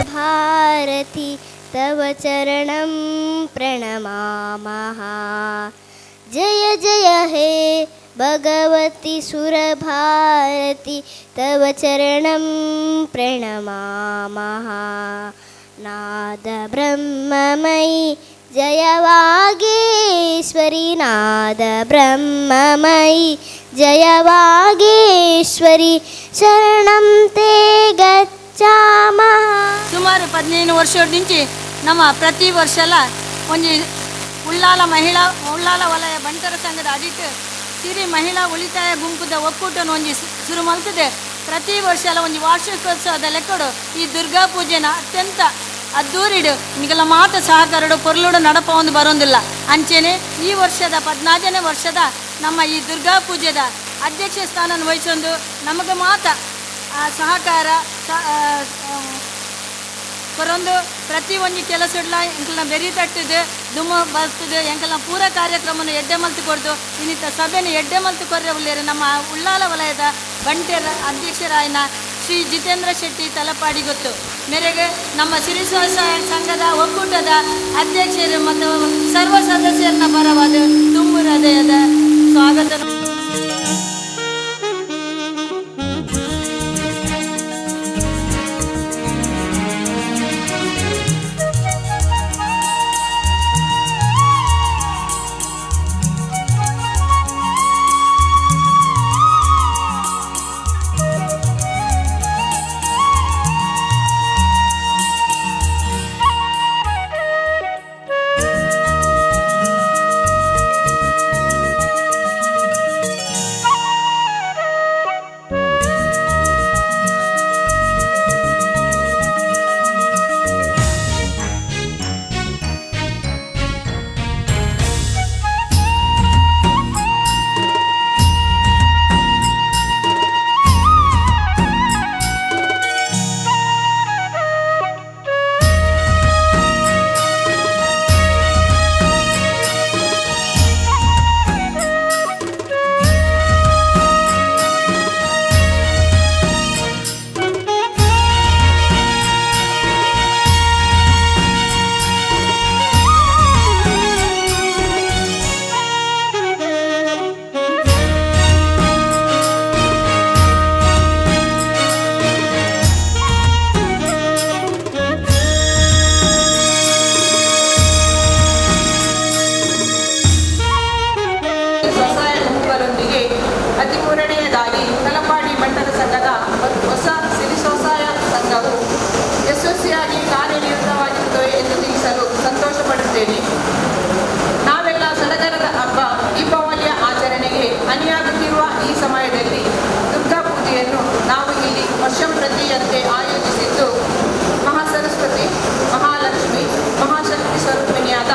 सुरभारती तव चरणं प्रणमामः। जय जय हे भगवती सुरभारती तव चरणं प्रणमामः। नाद ब्रह्ममयी जय वागीश्वरी, नाद ब्रह्ममयी जय वागीश्वरी, ಶರಣಂ ತೇ ಗಚ್ಚಾಮಃ. ಸುಮಾರು 15 ವರ್ಷದ నుంచి ನಮ್ಮ ಪ್ರತಿ ವರ್ಷಲ ಒಂದು ಉಳ್ಳಾಲ ವಲಯ ಬಂಟರ ಸಂಘದ ಅಡಿಟ್ ಸಿರಿ ಮಹಿಳಾ ಉಳಿತಾಯ ಗುಂಪುದ ಒಕ್ಕೂಟನ ಒಂದು ಶುರು ಮಾಡ್ತದೆ. ಪ್ರತಿ ವರ್ಷಲ ಒಂದು ವಾರ್ಷಿಕೋತ್ಸವದ ಲೆಕ್ಕಡು ಈ ದುರ್ಗಾ ಪೂಜೆನ ಅತ್ಯಂತ ಅದ್ದೂರಿಡು ನಿಗಲ ಮಾತ ಸಹಕಾರಡು ಪೊರ್ಲುಡು ನಡಪ ಒಂದು ಬರೋದಿಲ್ಲ. ಅಂಚೆನೆ ಈ ವರ್ಷದ 14ನೇ ವರ್ಷದ ನಮ್ಮ ಈ ದುರ್ಗಾ ಪೂಜೆದ ಅಧ್ಯಕ್ಷ ಸ್ಥಾನ ವಹಿಸೊಂದು ನಮಗೆ ಮಾತ ಸಹಕಾರ ಕೊರೊಂದು ಪ್ರತಿ ಒಂದು ಕೆಲಸ ಇಡ್ಲ ಎಂಕಲ್ನ ಬೆರಿ ತಟ್ಟದು ದುಮ್ಮ ಬರ್ತದೆ ಎಂಕಲ್ನ ಪೂರ ಕಾರ್ಯಕ್ರಮವನ್ನು ಎಡ್ಡೆ ಮಲ್ತು ಕೊಡ್ದು ಇನ್ನಿತ ಸಭೆಯನ್ನು ಎಡ್ಡೆ ಮಲ್ತು ಕೊರ್ರೆ ಉಳ್ಳೇರು ನಮ್ಮ ಉಳ್ಳಾಲ ವಲಯದ ಬಂಟೆರ ಅಧ್ಯಕ್ಷರಾಯನ ಶ್ರೀ ಜಿತೇಂದ್ರ ಶೆಟ್ಟಿ ತಲಪಾಡಿ ಗೊತ್ತು ಮೇರೆಗೆ ನಮ್ಮ ಸಿರಿ ಸ್ವಸಹಾಯ ಸಂಘದ ಒಕ್ಕೂಟದ ಅಧ್ಯಕ್ಷರು ಮತ್ತು ಸರ್ವ ಸದಸ್ಯರನ್ನ ಪರವಾದ ತುಂಬು ಹೃದಯದ ಸ್ವಾಗತ. ನಾವೆಲ್ಲ ಸಡಗರದ ಹಬ್ಬ ದೀಪಾವಳಿಯ ಆಚರಣೆಗೆ ಅಣಿಯಾಗುತ್ತಿರುವ ಈ ಸಮಯದಲ್ಲಿ ದುರ್ಗಾ ಪೂಜೆಯನ್ನು ನಾವು ಇಲ್ಲಿ ವರ್ಷಂಪ್ರತಿಯಂತೆ ಆಯೋಜಿಸಿದ್ದು ಮಹಾಸರಸ್ವತಿ, ಮಹಾಲಕ್ಷ್ಮಿ, ಮಹಾಶಕ್ತಿ ಸ್ವರೂಪಿಣಿಯಾದ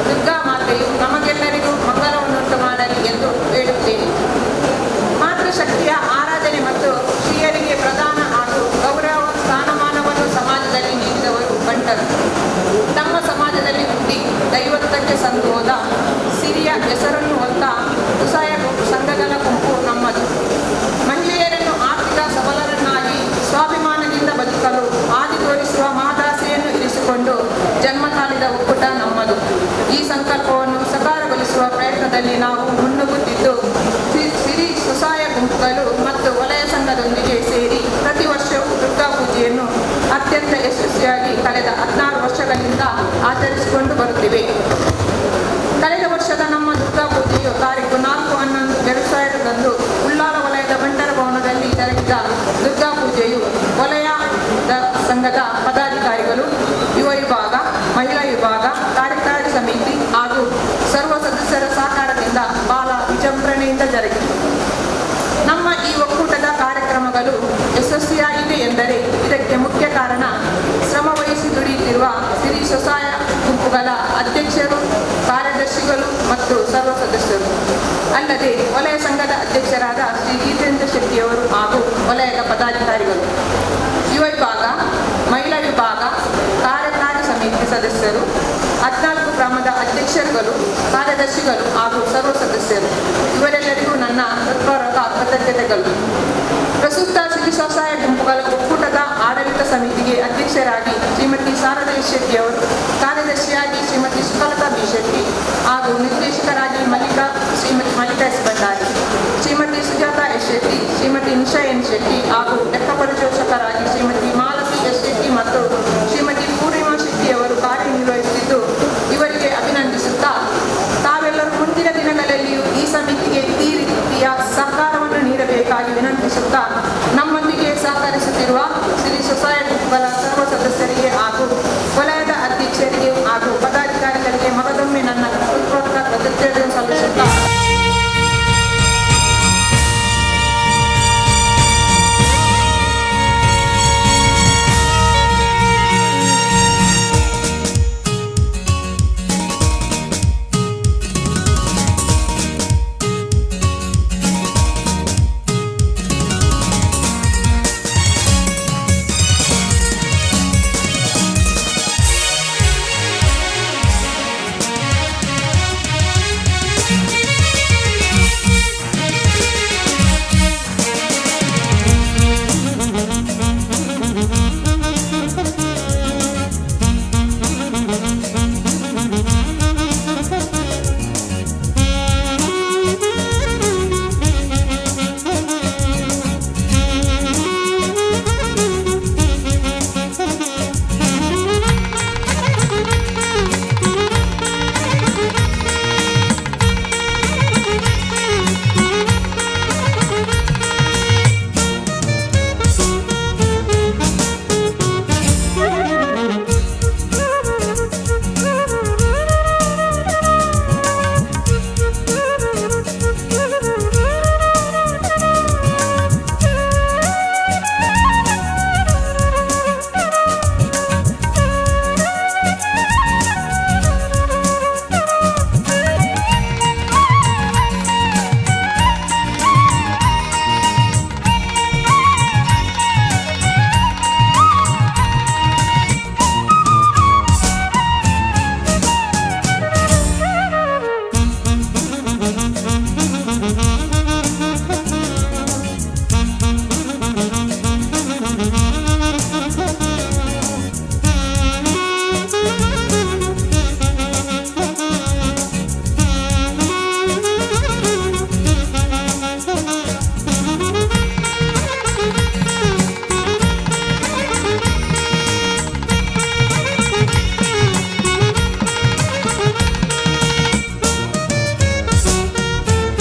ದುರ್ಗಾ ಮಾತೆಯು ನಮಗೆಲ್ಲರಿಗೂ ಮಂಗಲವನ್ನುಂಟು ಮಾಡಲಿ ಎಂದು ಹೇಳುತ್ತೇನೆ. ಮಾತೃಶಕ್ತಿಯ ಆರಾಧನೆ ಮತ್ತು ಸ್ತ್ರೀಯರಿಗೆ ಪ್ರಧಾನ ಹಾಗೂ ಗೌರವ ಸ್ಥಾನಮಾನವನ್ನು ಸಮಾಜದಲ್ಲಿ ನೀಡಿದವರು ಬಂಟರು. ತಮ್ಮ ಸಮಾಜದಲ್ಲಿ ಹುಟ್ಟಿ ದೈವತ್ವಕ್ಕೆ ಸಂದು ಹೋದ ಸಿರಿಯ ಹೆಸರನ್ನು ಹೊತ್ತ ಉಸಾಯ ಸಂಘಗಳ ಗುಂಪು ನಮ್ಮದು. ಮಹಿಳೆಯರನ್ನು ಆರ್ಥಿಕ ಸಬಲರನ್ನಾಗಿ ಸ್ವಾಭಿಮಾನದಿಂದ ಬದುಕಲು ಆದಿ ತೋರಿಸುವ ಮಹದಾಸೆಯನ್ನು ಇರಿಸಿಕೊಂಡು ಜನ್ಮ ತಾಳಿದ ಒಕ್ಕೂಟ ನಮ್ಮದು. ಈ ಸಂಕಲ್ಪವನ್ನು ಸಾಕಾರಗೊಳಿಸುವ ಪ್ರಯತ್ನದಲ್ಲಿ ನಾವು ಮುನ್ನುಗ್ಗುತ್ತಿದ್ದು ಸಿರಿ ಸ್ವಸಹಾಯ ಗುಂಪುಗಳು ಮತ್ತು ವಲಯ ಸಂಘದೊಂದಿಗೆ ಸೇರಿ ಪ್ರತಿ ವರ್ಷವೂ ದುರ್ಗಾ ಪೂಜೆಯನ್ನು ಅತ್ಯಂತ ಯಶಸ್ವಿಯಾಗಿ ಕಳೆದ 16 ವರ್ಷಗಳಿಂದ ಆಚರಿಸಿಕೊಂಡು ಬರುತ್ತಿವೆ. ಕಳೆದ ವರ್ಷದ ನಮ್ಮ ದುರ್ಗಾ ಪೂಜೆಯು ತಾರೀಕು 4/11/2000 ಉಳ್ಳಾಲ ವಲಯದ ಬಂಟರ ಭವನದಲ್ಲಿ ಜರುಗಿದ ದುರ್ಗಾ ಪೂಜೆಯು ವಲಯದ ಸಂಘದ ಪದಾಧಿಕಾರಿಗಳು, ಯುವ ವಿಭಾಗ, ಮಹಿಳಾ ವಿಭಾಗ, ಕಾರ್ಯಕಾರಿ ಸಮಿತಿ ಹಾಗೂ ಸರ್ವ ಸದಸ್ಯರ ಸಹಕಾರದಿಂದ ಬಹಳ ವಿಜೃಂಭಣೆಯಿಂದ ಜರುಗಿತು. ನಮ್ಮ ಈ ಒಕ್ಕೂಟದ ಕಾರ್ಯಕ್ರಮಗಳು ಯಶಸ್ವಿಯಾಗಿದೆ ಎಂದರೆ ಇದಕ್ಕೆ ಮುಖ್ಯ ಕಾರಣ ಶ್ರಮವಹಿಸಿ ದುಡಿಯುತ್ತಿರುವ ಸಿರಿ ಸ್ವಸಹಾಯ ಗುಂಪುಗಳ ಅಧ್ಯಕ್ಷರು, ಕಾರ್ಯದರ್ಶಿಗಳು ಮತ್ತು ಸರ್ವ ಸದಸ್ಯರು. ಅಲ್ಲದೆ ವಲಯ ಸಂಘದ ಅಧ್ಯಕ್ಷರಾದ ಶ್ರೀ ಜಿತೇಂದ್ರ ಶೆಟ್ಟಿಯವರು ಹಾಗೂ ವಲಯದ ಪದಾಧಿಕಾರಿಗಳು, ಯುವ ವಿಭಾಗ, ಮಹಿಳಾ ವಿಭಾಗ, ಕಾರ್ಯಕಾರಿ ಸಮಿತಿ ಸದಸ್ಯರು, 14 ಗ್ರಾಮದ ಅಧ್ಯಕ್ಷರುಗಳು, ಕಾರ್ಯದರ್ಶಿಗಳು ಹಾಗೂ ಸರ್ವ ಸದಸ್ಯರು ಇವರೆಲ್ಲರಿಗೂ ನನ್ನ ಹೃತ್ಪೂರ್ವಕ ಕೃತಜ್ಞತೆಗಳು. ಪ್ರಸ್ತುತ ಸಿರಿ ಸ್ವಸಹಾಯ ಗುಂಪುಗಳ ಒಕ್ಕೂಟದ ಆಡಳಿತ ಸಮಿತಿಗೆ ಅಧ್ಯಕ್ಷರಾಗಿ ಶ್ರೀಮತಿ ಶಾರದಾ ಶೆಟ್ಟಿ ಅವರು, ಕಾರ್ಯದರ್ಶಿಯಾಗಿ ಶ್ರೀಮತಿ ಸುಕಲತಾ ಬಿ ಶೆಟ್ಟಿ ಹಾಗೂ ನಿರ್ದೇಶಕರಾಗಿ Shrimati Mallika S Bhandari, Shrimati Sujata S Shetty, Shrimati Nisha N Shetty ಹಾಗೂ ಲೆಕ್ಕ ಪರಿಶೋಧಕರಾಗಿ ಶ್ರೀಮತಿ ಮಾಲತಿ ಎಸ್ ಶೆಟ್ಟಿ ಮತ್ತು ಶ್ರೀಮತಿ ಪೂರ್ಣಿಮಾ ಶೆಟ್ಟಿ ಅವರು ಕಾರ್ಯನಿರ್ವಹಿಸುತ್ತಿದ್ದು ಇವರಿಗೆ ಅಭಿನಂದಿಸುತ್ತಾ ತಾವೆಲ್ಲರೂ ಮುಂದಿನ ದಿನಗಳಲ್ಲಿಯೂ ಈ ಸಮಿತಿಗೆ ಈ ರೀತಿಯ ಸಹಕಾರವನ್ನು ನೀಡಬೇಕಾಗಿ ವಿನಂತಿಸುತ್ತಾ ನಮ್ಮೊಂದಿಗೆ ಸಹಕರಿಸುತ್ತಿರುವ ಶ್ರೀ ಸೊಸೈಟಿಗಳ ಸರ್ವ ಸದಸ್ಯರಿಗೆ ಹಾಗೂ ವಲಯದ ಅಧ್ಯಕ್ಷರಿಗೆ ಹಾಗೂ ಪದಾಧಿಕಾರಿಗಳಿಗೆ ಮಗದೊಮ್ಮೆ ನನ್ನ ಹೃತ್ಪೂರ್ವಕ ಕೃತಜ್ಞತೆಯನ್ನು ಸಲ್ಲಿಸುತ್ತಾ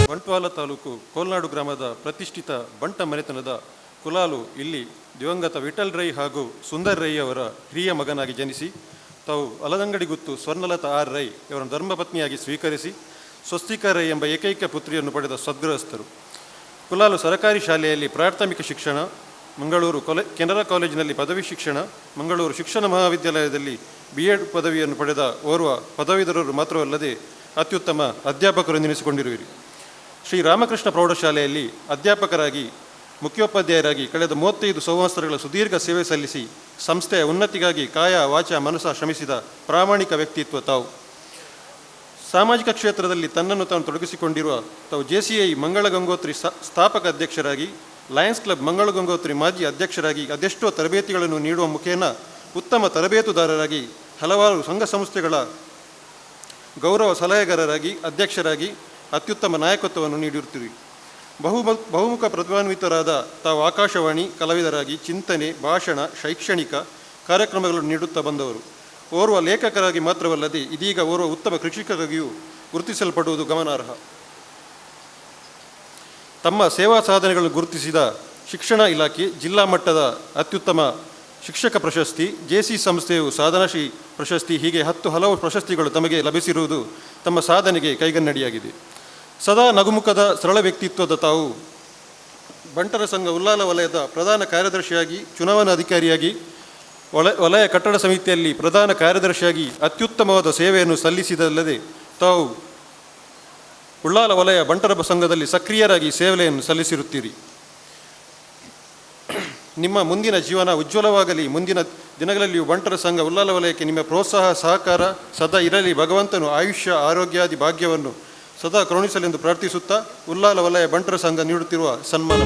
ಬಂಟ್ವಾಳ ತಾಲೂಕು ಕೋಲ್ನಾಡು ಗ್ರಾಮದ ಪ್ರತಿಷ್ಠಿತ ಬಂಟ ಮನೆತನದ ಕುಲಾಲು ಇಲ್ಲಿ ದಿವಂಗತ ವಿಠಲ್ ರೈ ಹಾಗೂ ಸುಂದರ್ ರೈ ಅವರ ಹಿರಿಯ ಮಗನಾಗಿ ಜನಿಸಿ ತಾವು ಅಲದಂಗಡಿ ಗುತ್ತು ಸ್ವರ್ಣಲತಾ ಆರ್ ರೈ ಇವರನ್ನು ಧರ್ಮಪತ್ನಿಯಾಗಿ ಸ್ವೀಕರಿಸಿ ಸ್ವಸ್ತಿಕಾ ರೈ ಎಂಬ ಏಕೈಕ ಪುತ್ರಿಯನ್ನು ಪಡೆದ ಸದ್ಗೃಹಸ್ಥರು. ಕುಲಾಲು ಸರಕಾರಿ ಶಾಲೆಯಲ್ಲಿ ಪ್ರಾಥಮಿಕ ಶಿಕ್ಷಣ, ಮಂಗಳೂರು ಕೆನರಾ ಕಾಲೇಜಿನಲ್ಲಿ ಪದವಿ ಶಿಕ್ಷಣ, ಮಂಗಳೂರು ಶಿಕ್ಷಣ ಮಹಾವಿದ್ಯಾಲಯದಲ್ಲಿ BEd ಪದವಿಯನ್ನು ಪಡೆದ ಓರ್ವ ಪದವೀಧರರು ಮಾತ್ರವಲ್ಲದೆ ಅತ್ಯುತ್ತಮ ಅಧ್ಯಾಪಕರು ಎನಿಸಿಕೊಂಡಿರುವಿರಿ. ಶ್ರೀ ರಾಮಕೃಷ್ಣ ಪ್ರೌಢಶಾಲೆಯಲ್ಲಿ ಅಧ್ಯಾಪಕರಾಗಿ ಮುಖ್ಯೋಪಾಧ್ಯಾಯರಾಗಿ ಕಳೆದ 35 ಸಂವತ್ಸರಗಳ ಸುದೀರ್ಘ ಸೇವೆ ಸಲ್ಲಿಸಿ ಸಂಸ್ಥೆಯ ಉನ್ನತಿಗಾಗಿ ಕಾಯ ವಾಚ ಮನಸ ಶ್ರಮಿಸಿದ ಪ್ರಾಮಾಣಿಕ ವ್ಯಕ್ತಿತ್ವ ತಾವು. ಸಾಮಾಜಿಕ ಕ್ಷೇತ್ರದಲ್ಲಿ ತನ್ನನ್ನು ತಾನು ತೊಡಗಿಸಿಕೊಂಡಿರುವ ತಾವು JCI ಮಂಗಳ ಗಂಗೋತ್ರಿ ಸ್ಥಾಪಕ ಅಧ್ಯಕ್ಷರಾಗಿ, ಲಯನ್ಸ್ ಕ್ಲಬ್ ಮಂಗಳ ಗಂಗೋತ್ರಿ ಮಾಜಿ ಅಧ್ಯಕ್ಷರಾಗಿ ಅದೆಷ್ಟೋ ತರಬೇತಿಗಳನ್ನು ನೀಡುವ ಮುಖೇನ ಉತ್ತಮ ತರಬೇತುದಾರರಾಗಿ ಹಲವಾರು ಸಂಘ ಸಂಸ್ಥೆಗಳ ಗೌರವ ಸಲಹೆಗಾರರಾಗಿ ಅಧ್ಯಕ್ಷರಾಗಿ ಅತ್ಯುತ್ತಮ ನಾಯಕತ್ವವನ್ನು ನೀಡಿರುತ್ತೀರಿ. ಬಹುಮುಖ ಪ್ರತಿಭಾನ್ವಿತರಾದ ತಾವು ಆಕಾಶವಾಣಿ ಕಲಾವಿದರಾಗಿ ಚಿಂತನೆ, ಭಾಷಣ, ಶೈಕ್ಷಣಿಕ ಕಾರ್ಯಕ್ರಮಗಳನ್ನು ನೀಡುತ್ತಾ ಬಂದವರು. ಓರ್ವ ಲೇಖಕರಾಗಿ ಮಾತ್ರವಲ್ಲದೆ ಇದೀಗ ಓರ್ವ ಉತ್ತಮ ಕೃಷಿಕರಾಗಿಯೂ ಗುರುತಿಸಲ್ಪಡುವುದು ಗಮನಾರ್ಹ. ತಮ್ಮ ಸೇವಾ ಸಾಧನೆಗಳನ್ನು ಗುರುತಿಸಿದ ಶಿಕ್ಷಣ ಇಲಾಖೆ ಜಿಲ್ಲಾ ಮಟ್ಟದ ಅತ್ಯುತ್ತಮ ಶಿಕ್ಷಕ ಪ್ರಶಸ್ತಿ, JC ಸಂಸ್ಥೆಯು ಸಾಧನಾಶ್ರೀ ಪ್ರಶಸ್ತಿ, ಹೀಗೆ ಹಲವು ಪ್ರಶಸ್ತಿಗಳು ತಮಗೆ ಲಭಿಸಿರುವುದು ತಮ್ಮ ಸಾಧನೆಗೆ ಕೈಗನ್ನಡಿಯಾಗಿದೆ. ಸದಾ ನಗುಮುಖದ ಸರಳ ವ್ಯಕ್ತಿತ್ವದ ತಾವು ಬಂಟರ ಸಂಘ ಉಲ್ಲಾಲ ವಲಯದ ಪ್ರಧಾನ ಕಾರ್ಯದರ್ಶಿಯಾಗಿ, ಚುನಾವಣಾ ಅಧಿಕಾರಿಯಾಗಿ, ವಲಯ ಕಟ್ಟಡ ಸಮಿತಿಯಲ್ಲಿ ಪ್ರಧಾನ ಕಾರ್ಯದರ್ಶಿಯಾಗಿ ಅತ್ಯುತ್ತಮವಾದ ಸೇವೆಯನ್ನು ಸಲ್ಲಿಸಿದಲ್ಲದೆ ತಾವು ಉಳ್ಳಾಲ ವಲಯ ಬಂಟರ ಸಂಘದಲ್ಲಿ ಸಕ್ರಿಯರಾಗಿ ಸೇವೆಯನ್ನು ಸಲ್ಲಿಸಿರುತ್ತೀರಿ. ನಿಮ್ಮ ಮುಂದಿನ ಜೀವನ ಉಜ್ವಲವಾಗಲಿ. ಮುಂದಿನ ದಿನಗಳಲ್ಲಿಯೂ ಬಂಟರ ಸಂಘ ಉಲ್ಲಾಲ ವಲಯಕ್ಕೆ ನಿಮ್ಮ ಪ್ರೋತ್ಸಾಹ ಸಹಕಾರ ಸದಾ ಇರಲಿ. ಭಗವಂತನು ಆಯುಷ್ಯ ಆರೋಗ್ಯಾದಿ ಭಾಗ್ಯವನ್ನು ಸದಾ ಕರುಣಿಸಲೆಂದು ಪ್ರಾರ್ಥಿಸುತ್ತಾ ಉಲ್ಲಾಲ ವಲಯ ಬಂಟರ ಸಂಘ ನೀಡುತ್ತಿರುವ ಸನ್ಮಾನ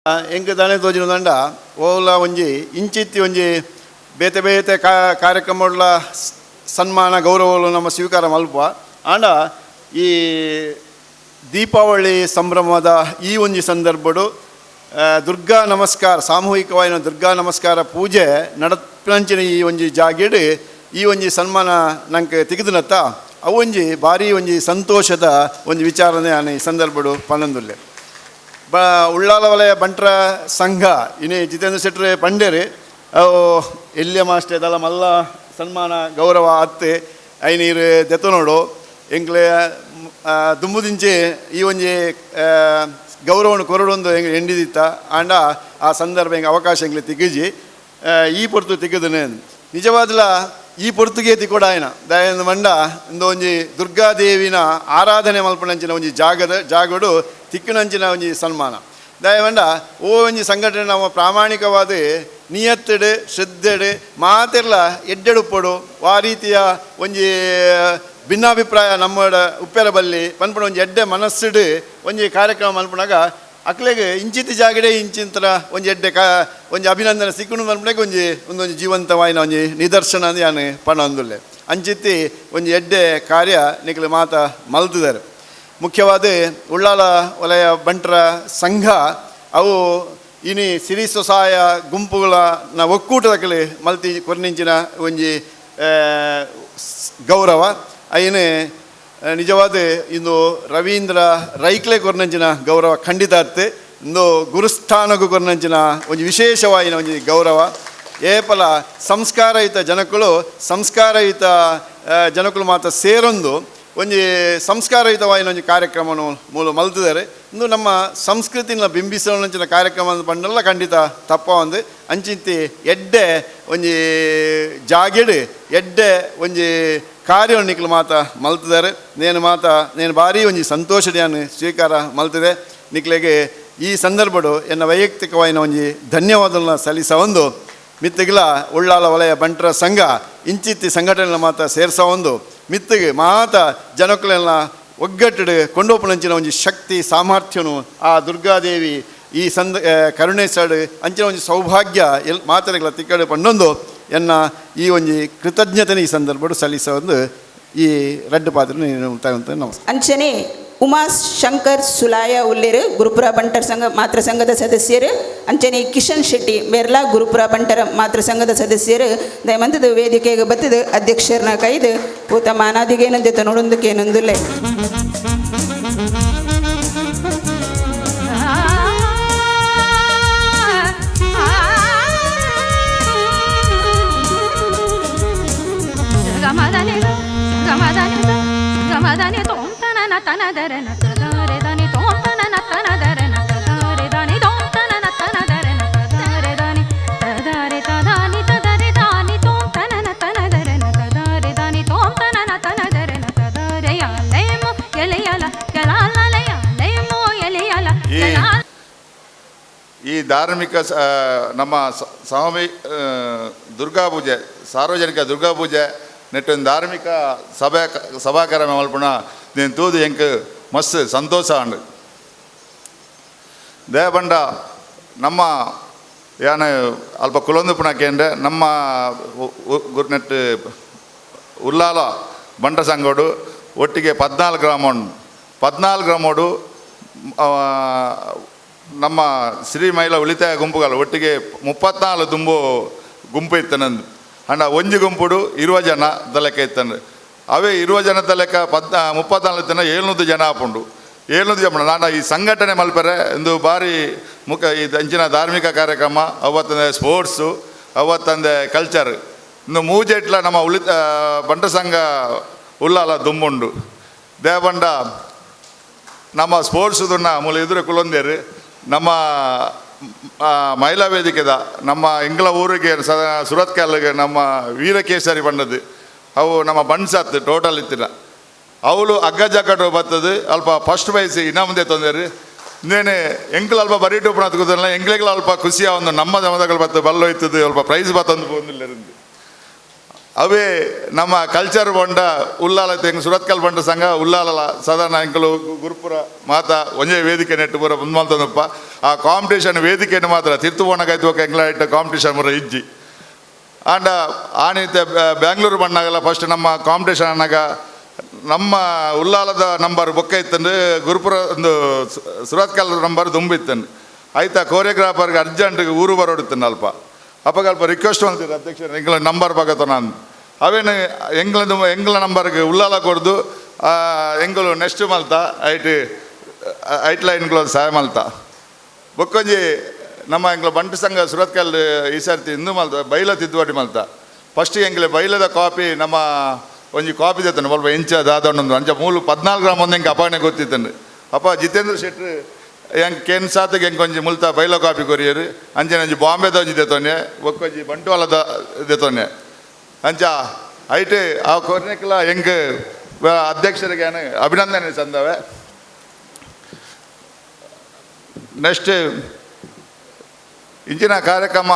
ಎಂಕ್ ದಾನೆ ತೋಜಿನದಂಡ ಓಲ ಒಂಜಿ ಇಂಚಿತ್ತಿ ಒಂಜಿ ಬೇತೆ ಬೇತೆ ಕಾರ್ಯಕ್ರಮಗಳ ಸನ್ಮಾನ ಗೌರವಗಳು ನಮ್ಮ ಸ್ವೀಕಾರ ಮಲ್ಪ ಆಂಡ ಈ ದೀಪಾವಳಿ ಸಂಭ್ರಮದ ಈ ಒಂಜಿ ಸಂದರ್ಭಡು ದುರ್ಗಾ ನಮಸ್ಕಾರ ಸಾಮೂಹಿಕವಾದ ದುರ್ಗಾ ನಮಸ್ಕಾರ ಪೂಜೆ ನಡಪಂಚಿನ ಈ ಒಂಜಿ ಜಾಗಿಡ್ ಈ ಒಂಜಿ ಸನ್ಮಾನ ನಂಗೆ ತೆಗೆದುನತ್ತ ಅವು ಒಂಜಿ ಭಾರಿ ಒಂಜಿ ಸಂತೋಷದ ಒಂದು ವಿಚಾರನೆ ನಾನು ಈ ಸಂದರ್ಭಡು ಪನ್ನೊಂದುಲ್ಲೆ ಉಳ್ಳಾಲ ವಲಯ ಬಂಟ್ರ ಸಂಘ ಇನ್ನು ಜಿತೇಂದ್ರ ಶೆಟ್ಟಿ ಪಂಡೇರಿ ಅವು ಎಲ್ಲಿಯ ಮಾಸ್ಟರ್ ಇದೆಲ್ಲ ಮಲ್ಲ ಸನ್ಮಾನ ಗೌರವ ಅತ್ತೆ ಐನೀರು ದೆತ್ತನೋಡು ಎಂಕ್ಲೆ ದುಂಬುದಿಂಚೆ ಈ ಒಂಜಿ ಗೌರವವನ್ನು ಕೊರಡೊಂದು ಹೆಂಗೆ ಎಂಡಿದಿತ್ತ ಆಂಡ ಆ ಸಂದರ್ಭ ಹೆಂಗೆ ಅವಕಾಶ ಹೆಂಗೆ ತೆಗಿಜಿ ಈ ಪೊರ್ತು ತೆಗೆದನೆ ನಿಜವಾದಲ ಈ ಪೊರ್ತುಗೆ ತಿಕ್ಕೋಡ ಆಯ್ನ ದಯಂದು ಮಂಡ ಇಂದು ಒಂಜಿ ದುರ್ಗಾದೇವಿನ ಆರಾಧನೆ ಮಲ್ಪನಂಚಿನ ಒಂಜಿ ಜಾಗಡು ತಿಕ್ಕಿನಂಚಿನ ಒಂಜಿ ಸನ್ಮಾನ ದಯವಂಡ ಓ ಒಂಜಿ ಸಂಘಟನೆ ನಾವು ಪ್ರಾಮಾಣಿಕವಾದ ನಿಯತ್ತಡು ಶ್ರದ್ಧೆಡು ಮಾತೆಲ್ಲ ಎಡ್ಡೆಡುಪ್ಪಡು ಆ ರೀತಿಯ ಒಂಜಿ ಭಿನ್ನಾಭಿಪ್ರಾಯ ನಮ್ಮಡ ಉಪ್ಪೆರ ಬಲ್ಲಿ ಪನ್ಪುಣ ಒಂಜಿ ಎಡ್ಡೆ ಮನಸ್ಸುಡು ಒಂಜಿ ಕಾರ್ಯಕ್ರಮ ಮಲ್ಪನಾಗ ಅಕ್ಲೆಗೆ ಇಂಚಿತಿ ಜಾಗಡೆ ಇಂಚಿಂತರ ಒಂಜಿ ಎಡ್ಡೆ ಒಂಜಿ ಅಭಿನಂದನೆ ಸಿಕ್ಕುಣು ಮಲ್ಪನಾಗ ಒಂದೊಂದು ಜೀವಂತವಾಯಿನ ಒಂಜಿ ನಿದರ್ಶನ ಅಂತ ನಾನು ಪಣೊಂದುಲ್ಲೆ ಅಂಚಿತ್ತಿ ಒಂಜಿ ಎಡ್ಡೆ ಕಾರ್ಯ ನಿಖಲು ಮಾತ ಮಲ್ತಿದ್ದಾರೆ ಮುಖ್ಯವಾದ ಉಳ್ಳಾಲ ವಲಯ ಬಂಟ್ರ ಸಂಘ ಅವು ಇನಿ ಸಿರಿ ಸ್ವಸಹಾಯ ಗುಂಪುಗಳ ಒಕ್ಕೂಟದಕಲೆ ಮಲ್ತಿ ಕೊರ್ನಿಂಚಿನ ಒಂಜಿ ಗೌರವ ಅಯ್ಯನೇ ನಿಜವಾದ ಇಂದು ರವೀಂದ್ರ ರೈಕ್ಲೆ ಕೊರ್ನಂಚಿನ ಗೌರವ ಖಂಡಿತ ಅತ್ತೆ ಇಂದು ಗುರುಸ್ಥಾನಗೂ ಕೊರ್ನಂಚಿನ ಒಂದು ವಿಶೇಷವಾಯಿನ ಒಂದು ಗೌರವ ಏಪಲ ಸಂಸ್ಕಾರಯುತ ಜನಕ್ಕಳು ಮಾತ್ರ ಸೇರೊಂದು ಒಂಜಿ ಸಂಸ್ಕಾರಯುತವಾಯಿನ ಒಂದು ಕಾರ್ಯಕ್ರಮವನ್ನು ಮೂಲ ಮಲ್ತಿದ್ದಾರೆ ಇಂದು ನಮ್ಮ ಸಂಸ್ಕೃತಿನ ಬಿಂಬಿಸೋಂಚಿನ ಕಾರ್ಯಕ್ರಮ ಪಂಡಲ್ಲ ಖಂಡಿತ ತಪ್ಪ ಒಂದು ಅಂಚಿಂತಿ ಎಡ್ಡೆ ಒಂಜಿ ಜಾಗೆಡು ಎಡ್ಡೆ ಒಂಜಿ ಕಾರ್ಯವನ್ನು ನಿಖಲು ಮಾತ ಮಲ್ತಿದ್ದಾರೆ నేను ಭಾರಿ ಒಂಜಿ ಸಂತೋಷದ ಸ್ವೀಕಾರ ಮಲ್ತಿದೆ ನಿಖಲೆಗೆ ಈ ಸಂದರ್ಭಡು ಎನ್ನ ವೈಯಕ್ತಿಕವಾಯಿನ ಒಂಜಿ ಧನ್ಯವಾದಗಳನ್ನ ಸಲ್ಲಿಸ ಒಂದು ಮಿತ್ತಿಗಿಲ ಉಳ್ಳಾಲ ವಲಯ ಬಂಟ್ರ ಸಂಘ ಇಂಚಿತ್ತಿ ಸಂಘಟನೆಗಳ ಮಾತ ಸೇರ್ಸ ಒಂದು ಮಿತ್ತಿಗೆ ಮಾತ ಜನಕ್ಕಳೆಲ್ಲ ಒಗ್ಗಟ್ಟು ಕೊಂಡೋಪನಂಚಿನ ಒಂಜಿ ಶಕ್ತಿ ಸಾಮರ್ಥ್ಯನು ಆ ದುರ್ಗಾದೇವಿ ಈ ಕರುಣೇಶ್ವರ ಅಂಚಿನ ಒಂಜಿ ಸೌಭಾಗ್ಯ ಮಾತರೆಗಳ ತಿಕ್ಕಡೆ ಪಂಡೊಂದು ಎನ್ನ ಈ ಒಂಜಿ ಕೃತಜ್ಞತೆನ ಈ ಸಂದರ್ಭಡು ಸಲ್ಲಿಸ ಒಂದು ಈ ರಡ್ಡು ಪಾತ್ರ ನಮಸ್ಕಾರ ಅಂಚನೆ ಉಮಾ ಶಂಕರ್ ಸುಲಾಯ ಉಲ್ಲೇರು ಗುರುಪುರ ಬಂಟರ್ ಸಂಘ ಮಾತೃ ಸಂಘದ ಸದಸ್ಯರು ಅಂಚನೆ ಕಿಶನ್ ಶೆಟ್ಟಿ ಮೆರ್ಲಾ ಗುರುಪುರ ಬಂಟರ ಮಾತೃ ಸಂಘದ ಸದಸ್ಯರು ದಯಮಂತದ ವೇದಿಕೆಗೆ ಬತ್ತದ ಅಧ್ಯಕ್ಷರನ್ನ ಕೈದು ಪೂತ ಮಾನಾದಿಗೇನಂತೆ ನೋಡೊಂದಕ್ಕೇನೊಂದುಲ್ಲೆ ಈ ಧಾರ್ಮಿಕ ನಮ್ಮ ಸ್ವಾಮಿ ದುರ್ಗಾ ಪೂಜೆ ಸಾರ್ವಜನಿಕ ದುರ್ಗಾ ಪೂಜೆ ನೆಟ್ಟೊಂದು ಧಾರ್ಮಿಕ ಸಭಾಕಾರ ಮಲ್ಪುಣ నేను ತೂದು ಎಂಕ್ ಮಸ್ತ್ ಸಂತೋಷ ಅಂಡು ದೇವಬಂಡ ನಮ್ಮ ಯಾನ ಅಲ್ಪ ಕುಲೊಂದು ಪುಣಕೇಂದ್ರೆ ನಮ್ಮ ನೆಟ್ಟು ಉಲ್ಲಾಲ ಬಂಟ ಸಂಘಡು ಒಟ್ಟಿಗೆ 14 ಗ್ರಾಮೋಡು ನಮ್ಮ ಶ್ರೀ ಮಹಿಳಾ ಉಳಿತಾಯ ಗುಂಪುಗಳು ಒಟ್ಟಿಗೆ 34 ದುಂಬು ಗುಂಪು ಇತ್ತನಂದು ಅಂಡ ಒಂಜಿ ಗುಂಪುಡು 20 ಜನ ಲೆಕ್ಕ ಇತ್ತಂಡು ಅವೇ 20 ಜನದ ಲೆಕ್ಕ 34 ತನ 700 ಜನ ಆಪುಂಡು 700 ಜನ ನಾನು ಈ ಸಂಘಟನೆ ಮಲ್ಪರೆ ಒಂದು ಭಾರಿ ಮುಖ್ಯ ಈ ಅಂಚಿನ ಧಾರ್ಮಿಕ ಕಾರ್ಯಕ್ರಮ ಅವತ್ತಂದೆ ಸ್ಪೋರ್ಟ್ಸು ಅವತ್ತಂದೆ ಕಲ್ಚರ್ ಇನ್ನು ಮೂಜೆಟ್ಲ ನಮ್ಮ ಬಂಟ ಸಂಘ ಉಲ್ಲಾಲ ದುಂಬುಂಡು ದೇವಬಂಡ ನಮ್ಮ ಸ್ಪೋರ್ಟ್ಸುದನ್ನ ಮೂಲ ಎದುರು ಕುಲೊಂದೇರು ನಮ್ಮ ಮಹಿಳಾ ವೇದಿಕೆದ ನಮ್ಮ ಎಂಗ್ಲ ಊರಿಗೆ ಸುರತ್ಕಲ್ಗೆ ನಮ್ಮ ವೀರಕೇಸರಿ ಬಂಡದು ಅವು ನಮ್ಮ ಬಣ್ಸತ್ತು ಟೋಟಲ್ ಇತ್ತಿನ ಅವಳು ಅಗ್ಗ ಜಕ್ಕಟ್ಟು ಬರ್ತದೆ ಅಲ್ಪ ಫಸ್ಟ್ ಪ್ರೈಸ್ ಇನ್ನೂ ಮುಂದೆ ತೊಂದರೆ ಇನ್ನೇನೆ ಎಂಕ್ಲು ಅಲ್ಪ ಬರೀಟು ಉಪನಾಥ ಕೂತಲ್ಲ ಎಂಗ್ಲಿಗಳು ಅಲ್ಪ ಖುಷಿಯ ಒಂದು ನಮ್ಮ ಜಮದಗಳು ಬರ್ತದೆ ಬಲ್ಲೋಯ್ತದೆ ಅಲ್ಪ ಪ್ರೈಸ್ ಬತ್ತೊಂದು ಬಂದಿಲ್ಲ ಅವೇ ನಮ್ಮ ಕಲ್ಚರ್ ಬಂಡ ಉಲ್ಲಾಲ ತೆಂಗು ಸುರತ್ಕಲ್ ಬಂಡ ಸಂಘ ಉಲ್ಲಾಲ ಸಾಧಾರಣ ಅಂಕಲು ಗುರುಪುರ ಮಾತಾ ಒಂದೇ ವೇದಿಕೆ ನೆಟ್ಟು ಪೂರ ಮುಂದೆ ಮಲ್ತದಪ್ಪ ಆ ಕಾಂಪಿಟೇಷನ್ ವೇದಿಕೆಯನ್ನು ಮಾತ್ರ ತಿರ್ತು ಹೋಣಗಾಯ್ತು ಎಂಗ್ಲ ಇಟ್ಟ ಕಾಂಪಿಟೇಷನ್ ಪೂರ ಇಜ್ಜಿ ಆಂಡ ಆನಿತ ಬ್ಯಾಂಗ್ಳೂರು ಬಣ್ಣಾಗಲ್ಲ ಫಸ್ಟ್ ನಮ್ಮ ಕಾಂಪಿಟೇಷನ್ ಅನ್ನಾಗ ನಮ್ಮ ಉಲ್ಲಾಲದ ನಂಬರ್ ಬೊಕ್ಕ ಇತ್ತಂದು ಗುರುಪುರ ಒಂದು ಸುರತ್ಕಲ್ ನಂಬರ್ ದುಂಬಿತ್ತಂದು ಆಯ್ತಾ ಕೋರಿಯೋಗ್ರಾಫರ್ಗೆ ಅರ್ಜೆಂಟ್ಗೆ ಊರು ಬರೋಡಿತ್ತಂದು ಅಲ್ಪ ಅಪ್ಪ ರಿಕ್ವೆಸ್ಟ್ ಮಾಡ್ತೀರಿ ಅಧ್ಯಕ್ಷರು ಎಂಗ್ಲ ನಂಬರ್ ಬಗತ್ತ ನಾನು ಅವೇನು ಎಂಗ್ಲ ನಂಬರ್ಗೆ ಉಲ್ಲಾಲ ಕೊಡ್ದು ಎಂಗ್ಲು ನೆಕ್ಸ್ಟ್ ಮಲ್ತ ಐಟ್ ಲೈನ್ಗಳು ಸಹಾಯ ಮಲ್ತ ಬೊಕ್ಕೊಂಜಿ ನಮ್ಮ ಎಂಗ್ಲ ಬಂಟು ಸಂಘ ಸುರತ್ಕಲ್ ಈ ಸರ್ತಿ ಇಂದು ಮಲ್ತ ಬೈಲ ತಿದ್ದುಪಾಟಿ ಮಲ್ತ ಫಸ್ಟ್ ಎಂಗ್ಲೆ ಬೈಲದ ಕಾಪಿ ನಮ್ಮ ಒಂಜಿ ಕಾಪಿ ತೆತ್ತನು ಸ್ವಲ್ಪ ಇಂಚ ದಾದೊಂದು ಅಂಚ 14 ಗ್ರಾಮ್ ಒಂದು ಹೆಂಗೆ ಅಪಾಯಣೆ ಗೊತ್ತಿತ್ತಂಡು ಅಪ್ಪ ಜಿತೇಂದ್ರ ಶೆಟ್ರು ಹೆಂಗೆ ಕೆನ್ ಸಾತಿಗೆ ಹೆಂಗೆ ಒಂಜಿ ಮುಲ್ತ ಬೈಲ ಕಾಪಿ ಕೊರಿಯರು ಅಂಚೆ ಒಂಜಿ ಬಾಂಬೆದ ಒಂಜಿ ತೆತ್ತೊನ್ನೆ ಒಕ್ಕೊಂಜಿ ಬಂಟ್ವಾಳದ ತೆತ್ತೊನ್ನೆ ಅಂಚ ಐಟ್ ಆ ಕೊರ್ನೆಕ್ಲ ಹೆಂಗೆ ಅಧ್ಯಕ್ಷರಿಗೆ ಅಭಿನಂದನೆ ಸಂದವೆ ನೆಕ್ಸ್ಟ್ ಇಂಚಿನ ಕಾರ್ಯಕ್ರಮ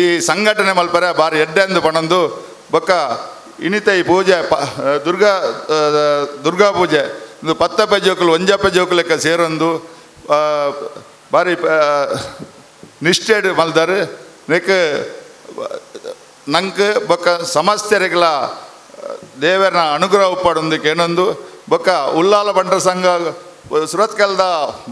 ಈ ಸಂಘಟನೆ ಮಲ್ಪರೆ ಬಾರಿ ಎಡ್ಡೆಂದು ಪಣಂದು ಬೊಕ್ಕ ಇನಿತ ಈ ಪೂಜೆ ದುರ್ಗಾ ಪೂಜೆ ಒಂದು 10 ಜೋಕುಲು 1 ಜೋಕು ಲೆಕ್ಕ ಸೇರೊಂದು ಬಾರಿ ನಿಷ್ಠೆಡ್ ಮಲ್ದಾರು ನೆಕ್ ನಂಗೆ ಬೊಕ್ಕ ಸಮಸ್ಯೆಗಳ ದೇವರನ ಅನುಗ್ರಹ ಉಪ್ಪಾಡೊಂದಕ್ಕೆ ಏನೊಂದು ಬೊಕ್ಕ ಉಲ್ಲಾಲ ಬಂಟರ ಸಂಘ ಸುರತ್ಕಲ್ದ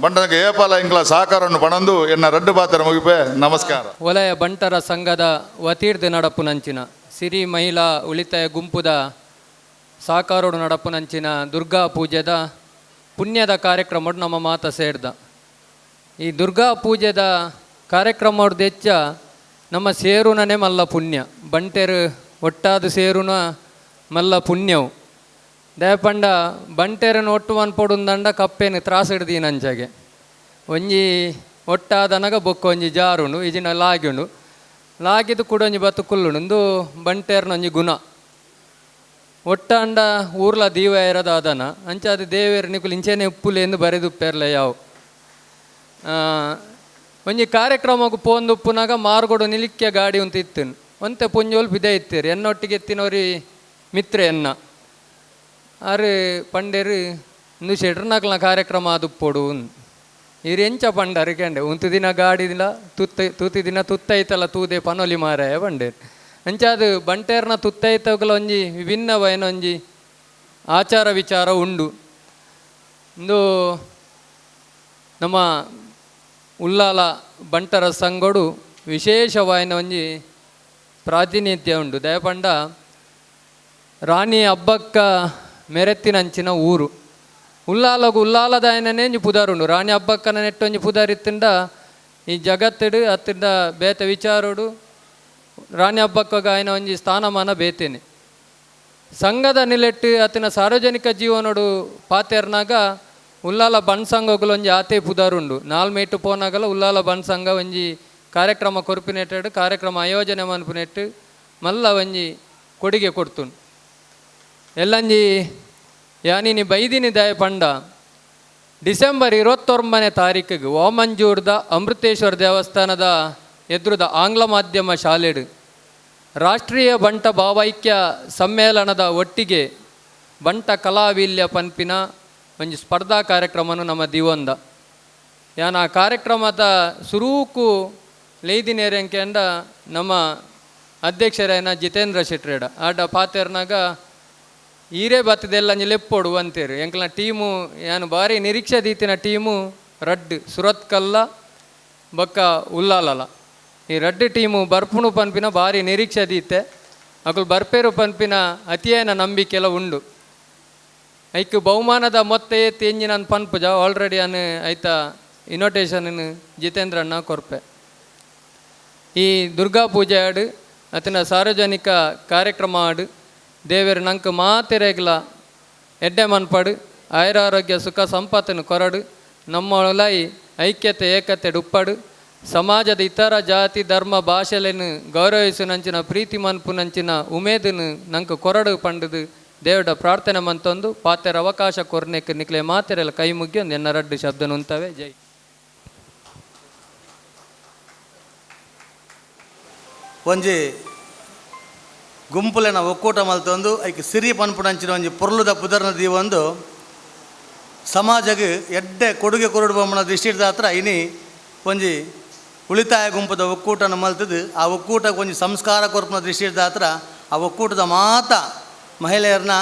ಬಂಟನಿಗೆ ಏಪಾಲ ಇಂಗ್ಲ ಸಹಕಾರವನ್ನು ಪಣಂದು ಎನ್ನ ರಡ್ಡು ಪಾತ್ರ ಮುಗಿಪೆ ನಮಸ್ಕಾರ. ವಲಯ ಬಂಟರ ಸಂಘದ ವತೀರ್ದು ನಡಪುನಂಚಿನ ಸಿರಿ ಮಹಿಳಾ ಉಳಿತಾಯ ಗುಂಪುದ ಸಹಕಾರೋಡು ನಡಪುನಂಚಿನ ದುರ್ಗಾ ಪೂಜೆದ ಪುಣ್ಯದ ಕಾರ್ಯಕ್ರಮ ನಮ್ಮ ಮಾತ ಸೇರ್ದ ಈ ದುರ್ಗಾ ಪೂಜೆದ ಕಾರ್ಯಕ್ರಮ ಹೆಚ್ಚ ನಮ್ಮ ಸೇರುನೇ ಮಲ್ಲ ಪುಣ್ಯ ಬಂಟೆರು ಒಟ್ಟಾದ ಸೇರುನ ಮಲ್ಲ ಪುಣ್ಯವು ದಯಪಂಡ ಬಂಟೆರನ್ನು ಒಟ್ಟು ಅನ್ಪೊಡುಂದಂಡ ಕಪ್ಪೇನು ತ್ರಾಸ ಹಿಡ್ದೀನಿ ಅಂಚಾಗೆ ಒಂಜಿ ಒಟ್ಟಾದನಗ ಬೊಕ್ಕ ಒಂಜಿ ಜಾರುಂಡು ಇಜಿನ ಲಾಗಿಂಡು ಲಾಗಿದ್ದು ಕೂಡ ಒಂಜಿ ಬತ್ತು ಕುಲ್ಲುಂಡು ಇಂದು ಬಂಟೆರ್ನ ಒಂಜಿ ಗುಣ ಒಟ್ಟಂಡ ಊರ್ಲ ದೀವ ಇರೋದು ಅದನ ಅಂಚಾದ ದೇವೇರು ನಿಕುಲು ಇಂಚೆನೆ ಉಪ್ಪುಲೆ ಎಂದು ಬರೆದುಪ್ಪೇರ್ಲೆ ಯಾವ ಒಂಜಿ ಕಾರ್ಯಕ್ರಮಕ್ಕೆ ಪೋಂದು ಉಪ್ಪುನಾಗ ಮಾರ್ಗೊಡು ನಿಲಿಕ್ಯ ಗಾಡಿ ಅಂತ ಇತ್ತು ಒಂತೆ ಪುಂಜೋಲ್ ಬಿದೆ ಇತ್ತೀರಿ ಎನ್ನೊಟ್ಟಿಗೆ ಎತ್ತಿನವ್ರಿ ಮಿತ್ರ ಎನ್ನ ಆರು ಪಂಡೇರು ಇಂದು ಶೆಡ್ರನಾಕ್ಲ ಕಾರ್ಯಕ್ರಮ ಆದುಪ್ಪೊಡು ಇರು ಎಂಚ ಪಂಡಾರು ಕೆಂಡೆ ಉಂತು ದಿನ ಗಾಡಿದಿಲ್ಲ ತೂತಿ ದಿನ ತುತ್ತೈತಲ್ಲ ತೂದೆ ಪನೊಲಿ ಮಾರಾಯ ಬಂಡೇರು ಅಂಚಾದು ಬಂಟೇರ್ನ ತುತ್ತೈತಗಳ ಒಂಜಿ ವಿಭಿನ್ನವೈನ ಒಂಜಿ ಆಚಾರ ವಿಚಾರ ಉಂಡು ಇಂದು ನಮ್ಮ ಉಲ್ಲಾಲ ಬಂಟರ ಸಂಘಡು ವಿಶೇಷವಾಯಿನ ಒಂಜಿ ಪ್ರಾತಿನಿಧ್ಯ ಉಂಡು ದಯಪಂಡ ರಾಣಿ ಹಬ್ಬಕ್ಕ ಮೆರೆತ್ತಿನಂಚಿನ ಊರು ಉಲ್ಲಾಲಗು ಉಲ್ಲಾಲದಾಯನೇ ಪುದಾರುಂಡು ರಾಣಿ ಹಬ್ಬಕ್ಕನ ನೆಟ್ಟೊಂಜಿ ಪುದಾರಿತ್ತಿಂದ ಈ ಜಗತ್ತಿಡು ಅತ್ತಿಂದ ಬೇತ ವಿಚಾರೋಡು ರಾಣಿ ಹಬ್ಬಕ್ಕಾಗ ಆಯ್ನ ಒಂಜಿ ಸ್ಥಾನಮಾನ ಬೇತೇನೆ ಸಂಘದ ನಿಲೆಟ್ಟು ಅತ್ತಿನ ಸಾರ್ವಜನಿಕ ಜೀವನೋಡು ಪಾತೆರ್ನಾಗ ಉಲ್ಲಾಲ ಬಣ್ ಸಂಘಗಳು ಒಂಜಿ ಆತೆ ಪುದಾರುಂಡು 4 ಮೇಟು ಪೋನಾಗಲ ಉಲ್ಲಾಲ ಬಣ್ ಸಂಘ ಒಂಜಿ ಕಾರ್ಯಕ್ರಮ ಕೊರ್ಪಿನೆಟ್ಟು ಕಾರ್ಯಕ್ರಮ ಆಯೋಜನೆ ಮನ್ಪುನೆಟ್ಟು ಮಲ್ಲ ಒಂಜಿ ಕೊಡುಗೆ ಕೊಡ್ತುಂಡು ಎಲ್ಲಂಜಿ ಯಾನಿನಿ ಬೈದಿನಿ ದಯ ಪಂಡ ಡಿಸೆಂಬರ್ 29ನೇ ತಾರೀಕಿಗೆ ಓಮಂಜೂರ್ದ ಅಮೃತೇಶ್ವರ ದೇವಸ್ಥಾನದ ಎದುರುದ ಆಂಗ್ಲ ಮಾಧ್ಯಮ ಶಾಲೆಡು ರಾಷ್ಟ್ರೀಯ ಬಂಟ ಭಾವೈಕ್ಯ ಸಮ್ಮೇಳನದ ಒಟ್ಟಿಗೆ ಬಂಟ ಕಲಾವೀಲ್ಯ ಪನ್ಪಿನ ಒಂಜಿ ಸ್ಪರ್ಧಾ ಕಾರ್ಯಕ್ರಮನು ನಮ್ಮ ದಿವಂದ ಯಾನ ಆ ಕಾರ್ಯಕ್ರಮದ ಸುರೂಕು ಲೇದಿನೇರಂಕೆ ಅಂಡ ನಮ್ಮ ಅಧ್ಯಕ್ಷರೇನ ಜಿತೇಂದ್ರ ಶೆಟ್ರೇಡ ಆಡ ಪಾತೆರ್ನಾಗ ಈರೇ ಬತ್ತದೆಲ್ಲ ಲೆಪ್ಪೊಡು ಅಂತೇರು ಎಂಕ್ಲ ಟೀಮು ಏನು ಭಾರಿ ನಿರೀಕ್ಷೆ ದೀತಿನ ಟೀಮು ರಡ್ ಸುರತ್ಕಲ್ಲ ಬೊಕ್ಕ ಉಲ್ಲಾಲಲ ಈ ರಡ್ಡು ಟೀಮು ಬರ್ಪುಣು ಪನ್ಪಿನ ಭಾರಿ ನಿರೀಕ್ಷೆ ದೀತೆ ಅಕುಲು ಬರ್ಪೇರು ಪನ್ಪಿನ ಅತಿಯೇನ ನಂಬಿಕೆಲ್ಲ ಉಂಡು ಐಕ್ ಬಹುಮಾನದ ಮೊತ್ತ ತೇಂಜಿ ನಾನು ಪನ್ಪುಜ ಆಲ್ರೆಡಿ ಅನ್ನು ಐತ ಇನ್ವಿಟೇಷನ್ ಜಿತೇಂದ್ರಣ್ಣ ಕೊರ್ಪೆ ಈ ದುರ್ಗಾ ಪೂಜೆ ಆಡು ಅತಿನ ಸಾರ್ವಜನಿಕ ಕಾರ್ಯಕ್ರಮ ಆಡು ದೇವರು ನಂಗೆ ಮಾತಿರೆಗ್ಲ ಎಡ್ಡೆ ಮನ್ಪಡು ಆಯುರಾರೋಗ್ಯ ಸುಖ ಸಂಪತ್ತನ್ನು ಕೊರಡು ನಮ್ಮೊಳೈ ಐಕ್ಯತೆ ಏಕತೆ ಡುಪ್ಪಡು ಸಮಾಜದ ಇತರ ಜಾತಿ ಧರ್ಮ ಭಾಷೆలను ಗೌರವಿಸುನಂಚಿನ ಪ್ರೀತಿ ಮನ್ಪುನಂಚಿನ ಉಮೇದನ್ನು ನಂಗೆ ಕೊರಡು ಪಂಡದು ದೇವಡ ಪ್ರಾರ್ಥನೆ ಮಂತೊಂದು ಪಾತೆರ ಅವಕಾಶ ಕೊರ್ನೆಕ್ಕೆ ನಿಕ್ಲೆ ಮಾತೆರೆಲ್ಲ ಕೈ ಮುಗ್ಗಿ ಒಂದು ಎನ್ನ ರಡ್ಡು ಶಬ್ದ ನುಂತವೆ ಜೈ. ಒಂಜಿ ಗುಂಪುಲೆನ ಒಕ್ಕೂಟ ಮಲ್ತೊಂದು ಐಕೆ ಸಿರಿ ಪನ್ಪುಣಂಚಿನ ಒಂಜಿ ಪೊರ್ಲುದ ಪುದರ್ನ ದೀವೊಂದು ಸಮಾಜಗೆ ಎಡ್ಡೆ ಕೊಡುಗೆ ಕೊರಡು ಬೊಮ್ಮನ ದೃಷ್ಟಿಡ್ದ ಹತ್ರ ಇನಿ ಒಂಜಿ ಉಳಿತಾಯ ಗುಂಪದ ಒಕ್ಕೂಟನ ಮಲ್ತದು ಆ ಒಕ್ಕೂಟಕ್ಕೆ ಒಂಜಿ ಸಂಸ್ಕಾರ ಕೊರ್ಪನ ದೃಷ್ಟಿಡ್ದ ಹತ್ರ ಆ ಒಕ್ಕೂಟದ ಮಾತ ಮಹಿಳೆಯರನ್ನ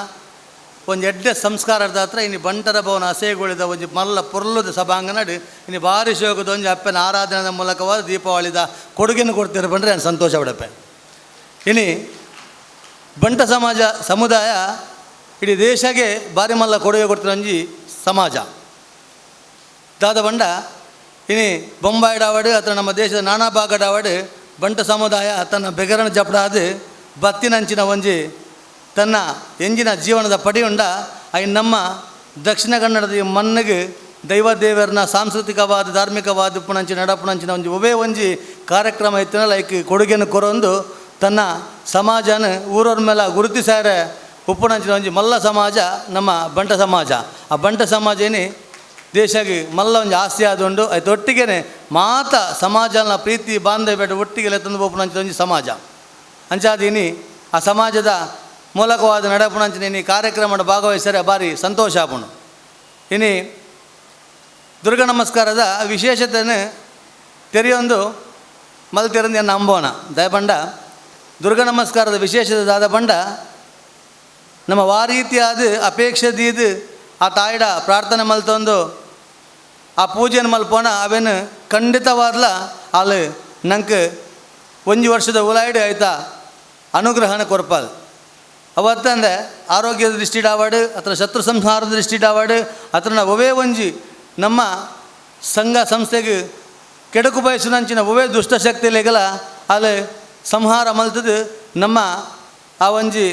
ಒಂದು ಎಡ್ಡೆ ಸಂಸ್ಕಾರದ ಹತ್ರ ಇನ್ನು ಬಂಟರ ಭವನ ಹಸೆಗೊಳಿದ ಒಂಜಿ ಮಲ್ಲ ಪೊರ್ಲುದ ಸಭಾಂಗನಡು ಇನ್ನು ಭಾರಿ ಶೋಕದ ಒಂಜಿ ಅಪ್ಪನ ಆರಾಧನೆದ ಮೂಲಕವಾದ ದೀಪಾವಳಿದ ಕೊಡುಗೆಯನ್ನು ಕೊಡ್ತೀರ ಬಂದರೆ ನಾನು ಸಂತೋಷ ಪಡಪ್ಪೆ. ಇನ್ನು ಬಂಟ ಸಮುದಾಯ ಇಡೀ ದೇಶಕ್ಕೆ ಭಾರಿ ಮಲ್ಲ ಕೊಡುಗೆ ಕೊಡ್ತಿರೋ ಒಂಜಿ ಸಮಾಜ ದಾದ ಬಂಡ ಇನಿ ಬೊಂಬಾಯಿಡಾವಡು ಅಥವಾ ನಮ್ಮ ದೇಶದ ನಾನಾ ಭಾಗಡಾವಡು ಬಂಟ ಸಮುದಾಯ ತನ್ನ ಬೆಗರನ ಜಪಡಾದು ಬತ್ತಿನಂಚಿನ ಒಂಜಿ ತನ್ನ ಎಂಜಿನ ಜೀವನದ ಪಡಿಯುಂಡ ಅಯ್ಯ ನಮ್ಮ ದಕ್ಷಿಣ ಕನ್ನಡದ ಈ ಮಣ್ಣಿಗೆ ದೈವದೇವರನ್ನ ಸಾಂಸ್ಕೃತಿಕವಾದ ಧಾರ್ಮಿಕವಾದ ಉಪ್ಪುನಂಚಿನ ನಡಪುನಂಚಿನ ಒಂಜಿ ಒವೇ ಒಂಜಿ ಕಾರ್ಯಕ್ರಮ ಇತ್ತಿನ ಲೈಕ್ ಕೊಡುಗೆಯನ್ನು ಕೊರೊಂದು ತನ್ನ ಸಮಾಜನ ಊರವ್ರ ಮೇಲೆ ಗುರುತಿಸಾರೆ ಉಪ್ಪುನಂಚಿನ ಒಂಜಿ ಮಲ್ಲ ಸಮಾಜ ನಮ್ಮ ಬಂಟ ಸಮಾಜ. ಆ ಬಂಟ ಸಮಾಜ ಏನಿ ದೇಶಕ್ಕೆ ಮಲ್ಲ ಒಂಜಿ ಆಸ್ತಿ ಆದುಂಡು ಆಯ್ತು ಒಟ್ಟಿಗೆ ಮಾತ ಸಮಾಜನ ಪ್ರೀತಿ ಬಾಂಧವ್ಯ ಬೇಡ ಒಟ್ಟಿಗೆ ತಂದು ಬೋಪುನಂಚಿನ ಒಂಜಿ ಸಮಾಜ ಅಂಚಾದೀನಿ ಆ ಸಮಾಜದ ಮೂಲಕವಾದ ನಡಪುನಂಚಿನ ಇನ್ನು ಕಾರ್ಯಕ್ರಮದ ಭಾಗವಹಿಸರೆ ಭಾರಿ ಸಂತೋಷ ಆಪುಣು. ಇನ್ನು ದುರ್ಗ ನಮಸ್ಕಾರದ ವಿಶೇಷತೆಯನ್ನು ತೆರೆಯೊಂದು ಮಲ್ತಿರಂದು ಎನ್ನ ಅಂಬೋಣ ದಯಪಂಡ ದುರ್ಗ ನಮಸ್ಕಾರದ ವಿಶೇಷದಾದ ಬಂಡ ನಮ್ಮ ವಾರೀತಿಯಾದ ಅಪೇಕ್ಷೆದೀದು ಆ ತಾಯಿಡ ಪ್ರಾರ್ಥನೆ ಮಲ್ತೊಂದು ಆ ಪೂಜೆಯನ್ನು ಮಲ್ಪೋಣ ಅವೇನು ಖಂಡಿತವಾದ್ಲ ಅಲ್ಲಿ ನಂಗೆ ಒಂಜಿ ವರ್ಷದ ಉಲಾಯ್ಡು ಆಯ್ತಾ ಅನುಗ್ರಹನ ಕೊರ್ಪಾಲ್ ಅವತ್ತಂದೆ ಆರೋಗ್ಯದ ದೃಷ್ಟಿಡಾವಾಡು ಅಥವಾ ಶತ್ರು ಸಂಹಾರದ ದೃಷ್ಟಿಡಾವಾಡು ಅಥವಾ ಒವೇ ಒಂಜಿ ನಮ್ಮ ಸಂಘ ಸಂಸ್ಥೆಗೆ ಕೆಡುಕು ಬಯಸಿನಂಚಿನ ಒವೇ ದುಷ್ಟಶಕ್ತಿಲೆಗಲ ಅಲ್ಲಿ ಸಂಹಾರ ಮಲ್ತದು ನಮ್ಮ ಆ ಒಂಜಿ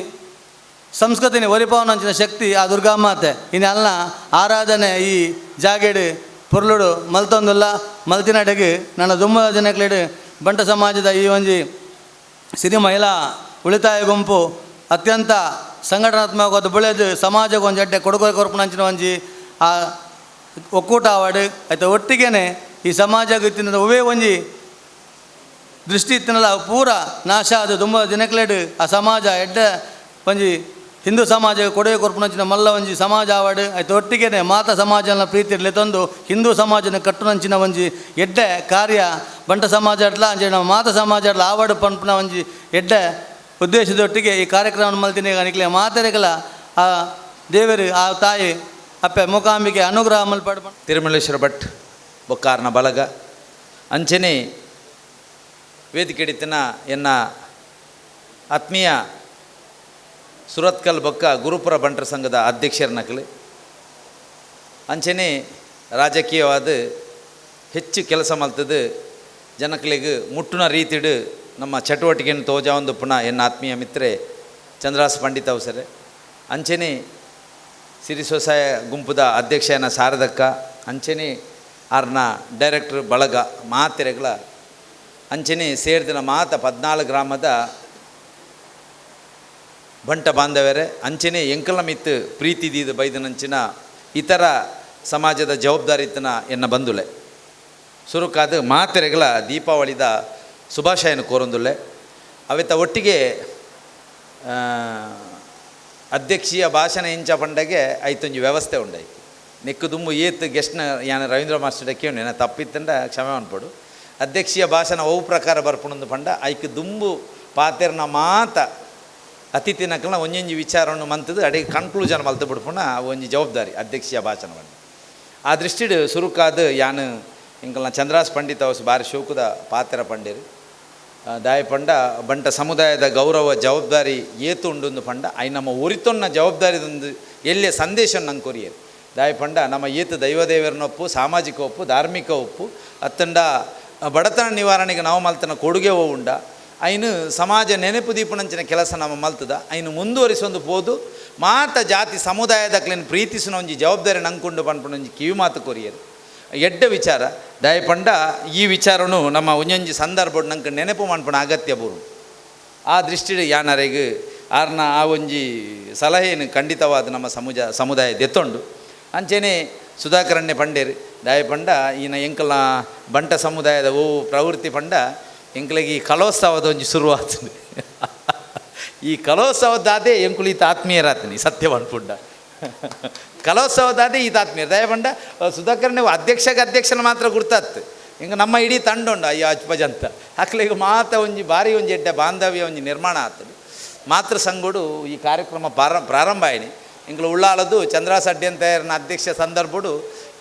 ಸಂಸ್ಕೃತಿನ ಒರಿಪಾವನಂಚಿನ ಶಕ್ತಿ ಆ ದುರ್ಗಾಮಾತೆ ಇನ್ನೆಲ್ಲ ಆರಾಧನೆ ಈ ಜಾಗೇಡು ಪೊರ್ಲುಡು ಮಲ್ತೊಂದಿಲ್ಲ ಮಲ್ತಿನಡೆಗೆ ನನ್ನ ದುಮ್ಮ ಜನಕ್ಲೆಡು ಬಂಟ ಸಮಾಜದ ಈ ಒಂಜಿ ಸಿರಿ ಮಹಿಳಾ ಉಳಿತಾಯ ಗುಂಪು ಅತ್ಯಂತ ಸಂಘಟನಾತ್ಮಕವಾದ ಬೆಳೆದು ಸಮಾಜಕ್ಕೆ ಒಂದು ಅಡ್ಡೆ ಕೊಡುಗೆ ಕೊರ್ಪುನಂಚಿನ ಒಂಜಿ ಆ ಒಕ್ಕೂಟ ಆವಾಡು ಆಯ್ತು ಒಟ್ಟಿಗೆ ಈ ಸಮಾಜಕ್ಕೆ ಇತ್ತಿನ ಒವೇ ಒಂಜಿ ದೃಷ್ಟಿ ಇತ್ತಿನಲ್ಲ ಪೂರ ನಾಶ ಅದು ತುಂಬ ದಿನಕ್ಲೆಡು ಆ ಸಮಾಜ ಎಡ್ಡೆ ಒಂಜಿ ಹಿಂದೂ ಸಮಾಜಕ್ಕೆ ಕೊಡುಗೆ ಕೊರ್ಪುನಂಚಿನ ಮಲ್ಲ ಒಂಜಿ ಸಮಾಜ ಆವಾಡು ಆಯ್ತು ಒಟ್ಟಿಗೆ ಮಾತ ಸಮಾಜನ ಪ್ರೀತಿರ್ಲಿ ತಂದು ಹಿಂದೂ ಸಮಾಜನ ಕಟ್ಟುನಂಚಿನ ಒಂಜಿ ಎಡ್ಡೆ ಕಾರ್ಯ ಬಂಟ ಸಮಾಜ ಅಡ್ಲ ಅಂಜೆ ನಮ್ಮ ಮಾತ ಸಮಾಜ ಅಡ್ಲ ಆವಾಡು ಪಂಪನ ಒಂಜಿ ಎಡ್ಡೆ ಉದ್ದೇಶದೊಟ್ಟಿಗೆ ಈ ಕಾರ್ಯಕ್ರಮ ಮಲ್ತಿನಿ ನಿಕ್ಲೆ ಮಾತಾಡಗಲ ಆ ದೇವರು ಆ ತಾಯಿ ಅಪ್ಪೆ ಮೂಕಾಂಬಿಕೆ ಅನುಗ್ರಹ ಮಲ್ಪಡ ತಿರುಮಲೇಶ್ವರ ಭಟ್ ಬೊಕ್ಕಾರ್ನ ಬಲಗ ಅಂಚನೆ ವೇದಿಕೆಡಿತಿನ ಎನ್ನ ಆತ್ಮೀಯ ಸುರತ್ಕಲ್ ಬೊಕ್ಕ ಗುರುಪುರ ಬಂಟರ ಸಂಘದ ಅಧ್ಯಕ್ಷರನಕಲು ಅಂಚನೆ ರಾಜಕೀಯವಾದ ಹೆಚ್ಚು ಕೆಲಸ ಮಲ್ತದು ಜನಕಲಿಗೆ ಮುಟ್ಟುನ ರೀತಿಡು ನಮ್ಮ ಚಟುವಟಿಕೆಯನ್ನು ತೋಜಾವೊಂದು ಪುನಃ ಎನ್ನ ಆತ್ಮೀಯ ಮಿತ್ರೆ ಚಂದ್ರಾಸ್ ಪಂಡಿತ ಅವಸರೆ ಅಂಚನೆ ಸಿರಿ ಸ್ವಸಹಾಯ ಗುಂಪುದ ಅಧ್ಯಕ್ಷನ ಶಾರದಕ್ಕ ಅಂಚನೆ ಆರ್ನ ಡೈರೆಕ್ಟರ್ ಬಳಗ ಮಾತೆರೆಗಳ ಅಂಚನೆ ಸೇರಿದಿನ ಮಾತ 14 ಗ್ರಾಮದ ಬಂಟ ಬಾಂಧವ್ಯರೇ ಅಂಚನೆ ಎಂಕಲ ಮಿತ್ತು ಪ್ರೀತಿ ದೀದ ಬೈದನಂಚಿನ ಇತರ ಸಮಾಜದ ಜವಾಬ್ದಾರಿತನ ಎನ್ನ ಬಂದುಲೆ ಸುರುಕಾದ ಮಾತೆರೆಗಳ ದೀಪಾವಳಿದ ಶುಭಾಶಯನ ಕೋರೊಂದುಲ್ಲೆ ಅವೆತ ಒಟ್ಟಿಗೆ ಅಧ್ಯಕ್ಷೀಯ ಭಾಷಣ ಇಂಚ ಪಂಡಗೆ ಐತೊಂಜಿ ವ್ಯವಸ್ಥೆ ಉಂಡೈ ನೆಕ್ಕು ದುಮ್ಮು ಏತ್ ಗೆಸ್ಟ್ನ ಯಾನ ರವೀಂದ್ರ ಮಾಸ್ಟರ್ ಕೇಳಿ ನಾನು ತಪ್ಪಿತ್ತಂಡ ಕ್ಷಮೆ ಅನ್ಪಡು ಅಧ್ಯಕ್ಷೀಯ ಭಾಷಣ ಅವು ಪ್ರಕಾರ ಬರ್ಪುಣಂದು ಪಂಡ ಐಕ್ ದುಂಬು ಪಾತೆರ್ನ ಮಾತ ಅತಿಥಿ ನಕಲ್ನ ಒಂಜೊಂಜಿ ವಿಚಾರವನ್ನು ಮಂತದ್ದು ಅಡಿಗೆ ಕನ್ಕ್ಲೂಷನ್ ಮಲ್ತು ಬಿಡ್ಪುಣ ಒಂಜಿ ಜವಾಬ್ದಾರಿ ಅಧ್ಯಕ್ಷೀಯ ಭಾಷಣ ಪಂಡ ಆ ದೃಷ್ಟಿಡು ಸುರುಕಾದ ಯಾನು ಇಂಕಲ್ನ ಚಂದ್ರಾಸ್ ಪಂಡಿತ ಅವಸು ಬಾರಿ ಶೋಕದ ಪಾತ್ರ ಪಂಡೇರು ದಾಯ ಪಂಡ ಬಂಟ ಸಮುದಾಯದ ಗೌರವ ಜವಾಬ್ದಾರಿ ಏತು ಉಂಡು ಪಂಡ ಐ ನಮ್ಮ ಉರಿತೊನ್ನ ಜವಾಬ್ದಾರಿದೊಂದು ಎಲ್ಲೇ ಸಂದೇಶ ನಂಗೆ ಕೊರಿಯರು ದಾಯ ಪಂಡ ನಮ್ಮ ಏತು ದೈವದೇವರನ ಒಪ್ಪು ಸಾಮಾಜಿಕ ಒಪ್ಪು ಧಾರ್ಮಿಕ ಒಪ್ಪು ಅತ್ತಂಡ ಬಡತನ ನಿವಾರಣೆಗೆ ನಾವು ಮಲ್ತನ ಕೊಡುಗೆ ಉಂಡ ಐನು ಸಮಾಜ ನೆನಪು ದೀಪನಂಚಿನ ಕೆಲಸ ನಮ್ಮ ಮಲ್ತದ ಐನು ಮುಂದುವರಿಸೊಂದು ಪೋದು ಮಾತ ಜಾತಿ ಸಮುದಾಯದಕ್ಲೇನು ಪ್ರೀತಿಸಿನ ಒಂಜಿ ಜವಾಬ್ದಾರಿ ನಂಕೊಂಡು ಪಂಪನೊಂಜಿ ಕಿವಿ ಮಾತು ಕೊರಿಯರು ಎಡ್ಡ ವಿಚಾರ ದಯಪಂಡ ಈ ವಿಚಾರನು ನಮ್ಮ ಒಂಜೊಂಜಿ ಸಂದರ್ಭ ನಂಗೆ ನೆನಪು ಮಾಡ್ಪಣ ಅಗತ್ಯ ಬರು ಆ ದೃಷ್ಟಿ ಯಾನರೆಗೆ ಆರ್ನ ಆ ಒಂಜಿ ಸಲಹೆಯನ್ನು ಖಂಡಿತವಾದ ನಮ್ಮ ಸಮುದಾಯ ದೆತ್ತೊಂಡು ಅಂಚೆನೆ ಸುಧಾಕರಣ್ಯ ಪಂಡೇರು ದಯಪಂಡ ಈನ ಎಂಕಲ್ನ ಬಂಟ ಸಮುದಾಯದ ಓ ಪ್ರವೃತ್ತಿ ಪಂಡ ಎಂಕಲಿಗೆ ಈ ಕಲೋತ್ಸವದ ಒಂಜಿ ಶುರುವಾಗ್ತದೆ ಈ ಕಲೋತ್ಸವದಾದೆ ಎಂಕುಲು ಈತ ಆತ್ಮೀಯರಾತನಿ ಸತ್ಯವ ಅನ್ಪುಂಡ ಕಲೋತ್ಸವದಾದೆ ಈತ ಆತ್ಮೀಯ ದಯಪಂಡ ಸುಧಾಕರ್ ನೀವು ಅಧ್ಯಕ್ಷನ ಮಾತ್ರ ಗುರ್ತಾತ್ತು ಹಿಂಗೆ ನಮ್ಮ ಇಡೀ ತಂಡ ಉಂಡು ಅಯ್ಯೋ ಅಜ್ಪಜ್ ಅಂತ ಹಾಕ್ಲಿಗೆ ಮಾತ ಒಂಜಿ ಭಾರಿ ಒಂಜಿ ಎಡ್ಡೆ ಬಾಂಧವ್ಯ ಒಂಜಿ ನಿರ್ಮಾಣ ಆಗ್ತದೆ ಮಾತೃ ಸಂಘಡು ಈ ಕಾರ್ಯಕ್ರಮ ಪ್ರಾರಂಭ ಆಯ್ನಿ ಇಂಗ್ಲು ಉಳ್ಳಾಳದು ಚಂದ್ರಾಸ್ ಅಡ್ಯಂತಯರ್ನ ಅಧ್ಯಕ್ಷ ಸಂದರ್ಭಡು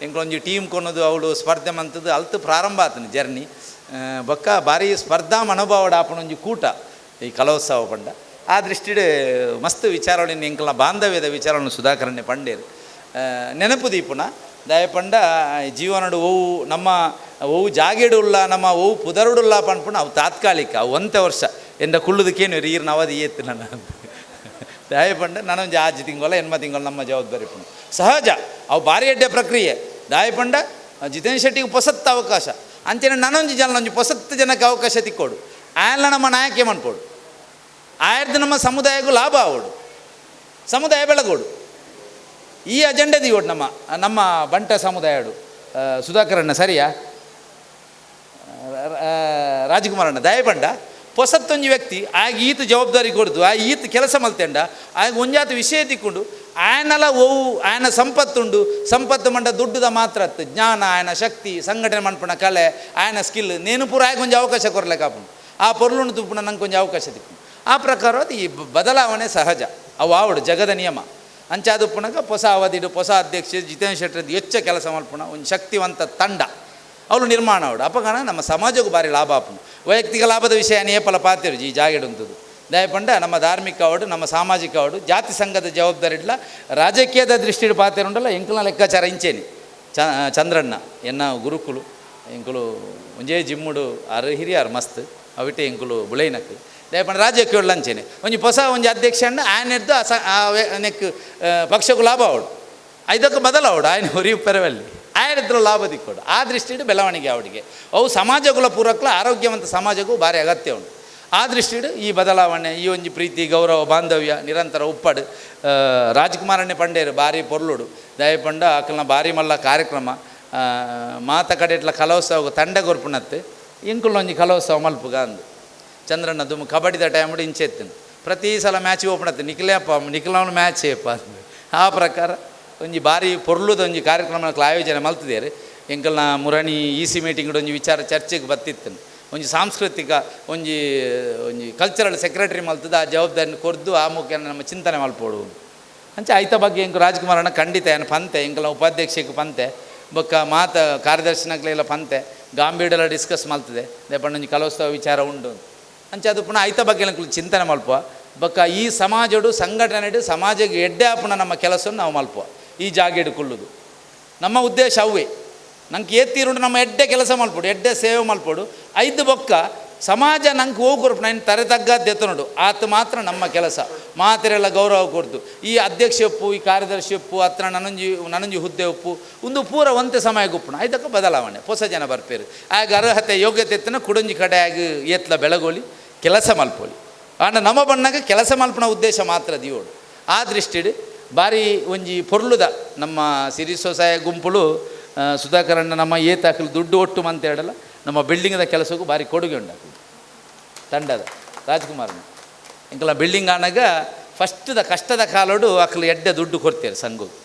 ಇಂಗ್ಲೊಂಜಿ ಟೀಮ್ ಕೊನೋದು ಅವಳು ಸ್ಪರ್ಧೆ ಮಂತದ್ದು ಅಲ್ತು ಪ್ರಾರಂಭ ಆತನು ಜರ್ನಿ ಬೊಕ್ಕ ಭಾರಿ ಸ್ಪರ್ಧಾ ಮನೋಭಾವಡ ಆಪಣೊಂಜಿ ಕೂಟ ಈ ಕಲೋತ್ಸವ ಪಂಡ ಆ ದೃಷ್ಟಿಡ್ ಮಸ್ತ್ ವಿಚಾರಗಳನ್ನು ಇಂಕಲ್ನ ಬಾಂಧವ್ಯದ ವಿಚಾರವನ್ನು ಸುಧಾಕರನ್ನೇ ಪಂಡೇರು ನೆನಪು ದೀಪುನ ದಯಪಂಡ ಜೀವನಡು ಓವು ನಮ್ಮ ಓವು ಜಾಗೇಡುಲ್ಲ ನಮ್ಮ ಓವು ಪುದರುಡುಲ್ಲ ಪನ್ಪುಣ ಅವು ತಾತ್ಕಾಲಿಕ ಅವು ಒಂತೆ ವರ್ಷ ಎಂದ ಕುಳ್ಳುದಕ್ಕೇನು ಈರ್ನ ಅವಧಿ ಏತ್ತು ನನ್ನ ದಯಪಂಡ ನಾನೊಂದು ಆಜು ತಿಂಗಳ ಎನ್ಮ ತಿಂಗಳು ನಮ್ಮ ಜವಾಬ್ದಾರಿ ಪುಣ ಸಹಜ ಅವು ಭಾರಿ ಎಡ್ಡೆ ಪ್ರಕ್ರಿಯೆ ದಯಪಂಡ ಜಿತೇಂದ್ರ ಶೆಟ್ಟಿಗೆ ಪೊಸತ್ತು ಅವಕಾಶ ಅಂಚನೆ ನಾನೊಂದು ಒಂಜಿ ಪೊಸತ್ತು ಜನಕ್ಕೆ ಅವಕಾಶ ತಿಕ್ಕೋಡು ಆಯಲ್ಲ ನಮ್ಮ ನಾಯಕ ಮನ್ಪೋಡು ಆಯ್ದು ನಮ್ಮ ಸಮುದಾಯಕ್ಕೂ ಲಾಭ ಆಗೋಡು ಸಮುದಾಯ ಬೆಳಗೋಡು ಈ ಅಜೆಂಡೆ ದಿಗೋಡು ನಮ್ಮ ಬಂಟ ಸಮುದಾಯಡು ಸುಧಾಕರಣ್ಣ ಸರಿಯಾ ರಾಜಕುಮಾರಣ್ಣ ದಯಪಂಡ ಪೊಸತ್ತೊಂಜಿ ವ್ಯಕ್ತಿ ಆಗ ಈತ ಜವಾಬ್ದಾರಿ ಕೊಡ್ದು ಆ ಈತ ಕೆಲಸ ಮಲ್ತೆಂಡ ಆಗ ಒಂಜಾತ ವಿಷಯ ತಿಕ್ಕೊಂಡು ಆಯನಲ ಓವು ಆಯನ ಸಂಪತ್ತುಂಡು ಸಂಪತ್ತು ಮಂಡ ದುಡ್ಡುದ ಮಾತ್ರ ಜ್ಞಾನ ಆಯನ ಶಕ್ತಿ ಸಂಘಟನೆ ಮನ್ಪುಣ ಕಲೆ ಆಯನ ಸ್ಕಿಲ್ ನೇನು ಪೂರ ಆಗ ಒಂಜಿ ಅವಕಾಶ ಕೊರ್ಲೆಕಾಪುಂಡು ಆ ಪೊರ್ಲುಂಡು ತುಪ್ಪುಣ ನಂಗೆ ಒಂಜಿ ಅವಕಾಶ ತಿಕ್ಕು ಆ ಪ್ರಕಾರ ಈ ಬದಲಾವಣೆ ಸಹಜ ಅವು ಆವಡು ಜಗದ ನಿಯಮ ಅಂಚಾದುಪ್ಪುಣಗ ಹೊಸ ಅವಧಿಡು ಹೊಸ ಅಧ್ಯಕ್ಷ ಜಿತೇಂದ್ರ ಶೆಟ್ಟರ್ ಹೆಚ್ಚ ಕೆಲಸ ಮಲ್ಪುಣ ಒಂದು ಶಕ್ತಿವಂತ ತಂಡ ಅವಳು ನಿರ್ಮಾಣ ಅವಡು ಅಪಗಣ ನಮ್ಮ ಸಮಾಜಕ್ಕೂ ಭಾರಿ ಲಾಭ ಆಪುಂಡು ವೈಯಕ್ತಿಕ ಲಾಭದ ವಿಷಯ ನೇಪಲ ಪಾತಿರು ಈ ಜಾಗೆಡುಂಥದ್ದು ದಯಪಂಡ ನಮ್ಮ ಧಾರ್ಮಿಕ ಅವಡು ನಮ್ಮ ಸಾಮಾಜಿಕ ಅವಡು ಜಾತಿ ಸಂಘದ ಜವಾಬ್ದಾರಿ ಇಡ್ಲ ರಾಜಕೀಯದ ದೃಷ್ಟಿಡು ಪಾತಿರುಂಡಲ್ಲ ಎಂಕುಲ ಲೆಕ್ಕಾಚಾರ ಇಂಚೇನಿ ಚಂದ್ರಣ್ಣ ಎನ್ನ ಗುರುಕುಲು ಎಂಕುಲು ಒಂಜೇ ಜಿಮ್ಮುಡು ಆರು ಹಿರಿಯಾರು ಮಸ್ತ್ ಅವಿಟೆ ಎಂಕುಲು ಬುಳೈನಕ್ ದಯಪಂಡ ರಾಜಕೀಯ ಅಂಚೇನೆ ಒಂಜಿ ಹೊಸ ಒಂಜಿ ಅಧ್ಯಕ್ಷ ಆಯನೆದ್ದು ನೆಕ್ ಪಕ್ಷಕ್ಕೂ ಲಾಭ ಅವಡು ಐದಕ್ಕೂ ಬದಲಾವಡು ಆಯ್ನ ಹೊರಿಯು ಪೆರವಲ್ಲಿ ಆಯನಿದ್ರು ಲಾಭ ದಿಕ್ಕೋಡು ಆ ದೃಷ್ಟಿಡು ಬೆಳವಣಿಗೆ ಅವಡಿಗೆ ಅವು ಸಮಾಜಗಳ ಪೂರಕ್ಲ ಆರೋಗ್ಯವಂತ ಸಮಾಜಕ್ಕೂ ಭಾರಿ ಅಗತ್ಯ ಉಂಟು ಆ ದೃಷ್ಟಿಡು ಈ ಬದಲಾವಣೆ ಈ ಒಂಜಿ ಪ್ರೀತಿ ಗೌರವ ಬಾಂಧವ್ಯ ನಿರಂತರ ಉಪ್ಪಡು ರಾಜಕುಮಾರಣ್ಣೆ ಪಂಡೇರು ಭಾರಿ ಪೊರ್ಲುಡು ದಯಪಂಡ ಅಕಲ್ನ ಭಾರಿ ಮಲ್ಲ ಕಾರ್ಯಕ್ರಮ ಮಾತ ಕಡೆಟ್ಲ ಕಲೋತ್ಸವ ತಂಡ ಗೊರ್ಪುಣತ್ತು ಇಂಕುಲೊಂಜಿ ಕಲೋತ್ಸವ ಮಲ್ಪುಗ ಅಂದು ಚಂದ್ರಣ್ಣ ದುಮ್ಮು ಕಬಡ್ಡಿದ ಟೈಮಡು ಇಂಚೆತ್ತನು ಪ್ರತಿ ಸಲ ಮ್ಯಾಚಿಗೆ ಓಪಣತ್ತು ನಿಖಿಲವನು ಮ್ಯಾಚ್ ಏಪ ಆ ಪ್ರಕಾರ ಒಂಜಿ ಭಾರಿ ಪೊರ್ಲುದ ಒಂಜಿ ಕಾರ್ಯಕ್ರಮಕ್ಕೆ ಆಯೋಜನೆ ಮಲ್ತಿದ್ದೇವೆ ಎಂಕಲ್ನ ಮುರಣಿ ಇ.ಸಿ ಮೀಟಿಂಗ್ ಒಂಜಿ ವಿಚಾರ ಚರ್ಚೆಗೆ ಬತ್ತಿತ್ತನು ಒಂಜಿ ಸಾಂಸ್ಕೃತಿಕ ಒಂಜಿ ಕಲ್ಚರಲ್ ಸೆಕ್ರೆಟರಿ ಮಲ್ತದ ಆ ಜವಾಬ್ದಾರಿನ ಕೊರ್ದು ಆ ಮುಖ್ಯ ನಮ್ಮ ಚಿಂತನೆ ಮಲ್ಪೋಡು ಅಂಚೆ ಐತ ಬಗ್ಗೆ ಎಂಕು ರಾಜಕುಮಾರಣ್ಣ ಖಂಡಿತ ಏನು ಪಂತೆ ಎಂಕಲ್ನ ಉಪಾಧ್ಯಕ್ಷಕ್ಕೆ ಪಂತೆ ಬೊಕ್ಕ ಮಾತ ಕಾರ್ಯದರ್ಶಿನಕ್ಲೆಲ್ಲ ಪಂತೆ ಗಾಂಭೀರ್ಯೆಲ್ಲ ಡಿಸ್ಕಸ್ ಮಲ್ತದೆ ದೇಪಣ್ಣ ಒಂಜಿ ಕಲೋತ್ಸವ ವಿಚಾರ ಉಂಡು ಅಂಚೆ ಅದು ಪುನಃ ಐತ ಬಗ್ಗೆ ಚಿಂತನೆ ಮಲ್ಪುವ ಬೊಕ್ಕ ಈ ಸಮಾಜಡು ಸಂಘಟನೆಡು ಸಮಾಜಕ್ಕೆ ಎಡ್ಡೆ ಆಪುಣ ನಮ್ಮ ಕೆಲಸವನ್ನು ನಾವು ಮಲ್ಪುವ ಈ ಜಾಗೆಡು ಕುಳ್ಳುದು ನಮ್ಮ ಉದ್ದೇಶ ಅವೇ ನಂಗೆ ಏತ್ತಿರುಂಡು ನಮ್ಮ ಎಡ್ಡೆ ಕೆಲಸ ಮಲ್ಪೋಡು ಎಡ್ಡೆ ಸೇವೆ ಮಲ್ಪೋಡು ಐದು ಬೊಕ್ಕ ಸಮಾಜ ನಂಗೆ ಹೋಗ್ಕೊರ್ಪು ನಾನು ತರೆ ತಗ್ಗದ್ದು ನೋಡು ಆತ ಮಾತ್ರ ನಮ್ಮ ಕೆಲಸ ಮಾತೆರೆಲ್ಲ ಗೌರವ ಕೊಡ್ತು ಈ ಅಧ್ಯಕ್ಷ ಒಪ್ಪು ಈ ಕಾರ್ಯದರ್ಶಿ ಒಪ್ಪು ಹತ್ರ ನನಂಜಿ ಹುದ್ದೆ ಒಪ್ಪು ಒಂದು ಪೂರ ಒಂತೆ ಸಮಯ ಗುಪ್ಪುಣ ಐದಕ್ಕೆ ಬದಲಾವಣೆ ಹೊಸ ಜನ ಬರ್ಪೇರು ಆಗ ಅರ್ಹತೆ ಯೋಗ್ಯತೆ ಎತ್ತನ ಕುಡಂಜಿ ಕಡೆಯಾಗಿ ಏತ್ಲ ಬೆಳಗೋಲಿ ಕೆಲಸ ಮಲ್ಪೋಲಿ ಆಂಡ ನಮ್ಮ ಬಣ್ಣಗೆ ಕೆಲಸ ಮಲ್ಪನ ಉದ್ದೇಶ ಮಾತ್ರ ದಿಯೋಡು ಆ ದೃಷ್ಟಿಡು ಭಾರಿ ಒಂಜಿ ಪೊರ್ಲುದ ನಮ್ಮ ಸಿರಿ ಸ್ವಸಹಾಯ ಗುಂಪುಳು ಸುಧಾಕರಣ್ಣ ನಮ್ಮ ಏತಾಕಲು ದುಡ್ಡು ಒಟ್ಟು ಅಂತ ಹೇಳಲ್ಲ ನಮ್ಮ ಬಿಲ್ಡಿಂಗ್ದ ಕೆಲಸಕ್ಕೂ ಭಾರಿ ಕೊಡುಗೆ ಉಂಟು ತಂಡದ ರಾಜಕುಮಾರನ ಇಂಕಲ ಬಿಲ್ಡಿಂಗ್ ಆನಾಗ ಫಸ್ಟ್ದ ಕಷ್ಟದ ಕಾಲೋಡು ಅಕ್ಲು ಎಡ್ಡೆ ದುಡ್ಡು ಕೊಡ್ತೇವೆ ಸಂಘಕ್ಕೆ